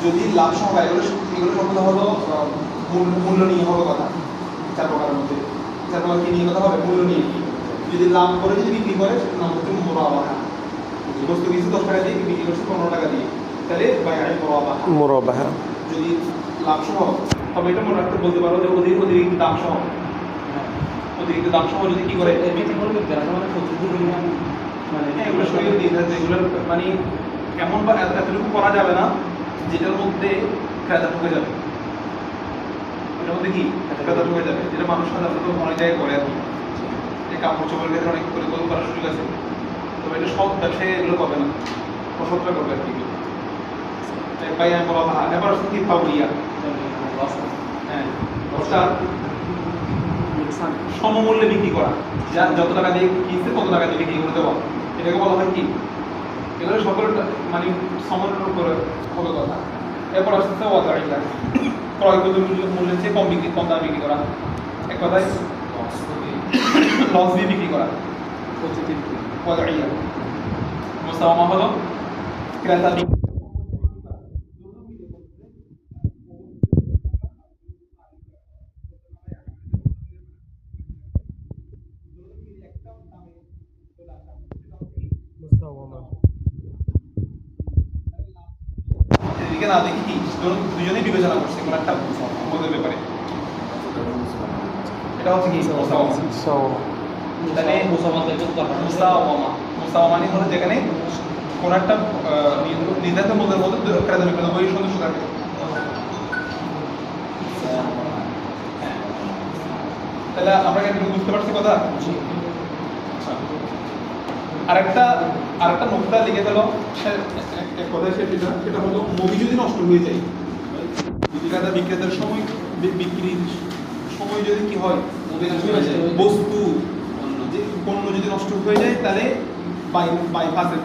যদি লাভ সহ হয়, এগুলো সম্পূর্ণ হলো মূল্য নিয়ে হবে কথা। 4 প্রকারের মধ্যে 4 প্রকার কি নিয়ে কথা হবে? মূল্য নিয়ে। যদি লাভ করে যদি বিক্রি করে সেটার নাম হচ্ছে মুরাবাহা। বস্তু কিছু 10 টাকা দিয়ে বিক্রি করছে 15 টাকা দিয়ে, তাহলে বাইআ মুরাবাহা। মুরাবাহা। যদি লাভ সহ, তবে এটা মনে রাখতে বলতে পারো যে অতিরিক্ত দাম সহ, অতিরিক্ত দাম সহ যদি কি করে এমনিতে কোনো ব্যক্তি মানে প্রচুর পরিমাণ মানে হ্যাঁ, এগুলো শরীরে দিয়ে থাকে, এগুলো মানে এমন বা এতটুকু করা যাবে না যেটার মধ্যে ক্রেতা ঢুকে যাবে। এটার মধ্যে কি ক্রেতা ঢুকে যাবে, যেটা মানুষ সাধারণত অনেক জায়গায় করে আর কি। যে কাপড় চোপড়ের ক্ষেত্রে অনেক পরিকল্পনা করার সুযোগ আছে, তবে এটা সব ব্যবসায়ী এগুলো করবে না, প্রসবটা করবে আর কি। ভাই আমি বলা ভালো এবার আসলে কি পাউরিয়া, হ্যাঁ, অর্থাৎ সমমূল্যে বিক্রি করা, যা যত টাকা দিয়ে কিনছে তত টাকা দিয়ে বিক্রি করে দেওয়া, এটাকে বলা হয় কি? এগুলো সকল মানে সমন্বয় করে হবে কথা। এরপর আসতে ওয়াদাইলা, ক্রয় মূল্যের চেয়ে কম দামে বিক্রি করা, এক কথায় লস দিয়ে বিক্রি করা। ওয়াদাইয়া মুসাওয়ামা হলো ক্রেতা এদিকে না দেখি কি দুজনেই বিবেচনা করছে কোনো একটা মদের ব্যাপারে। এটা হচ্ছে কি তাহলে মুসাওয়া মানে হলো যেখানে কোনো একটা নির্ধারিত মদের মধ্যে ক্রেতা বিক্রেতা বই সদস্য থাকে। তাহলে আমরা কি বুঝতে পারছি কথা? আরেকটা নোকতা লিখে দিল এক কথায়, সেটা হলো মুভি যদি নষ্ট হয়ে যায়, ক্রেতা বিক্রেতার সময় বিক্রির সময় যদি কি হয়, বস্তু পণ্য যদি নষ্ট হয়ে যায়, তাহলে বাই পাসের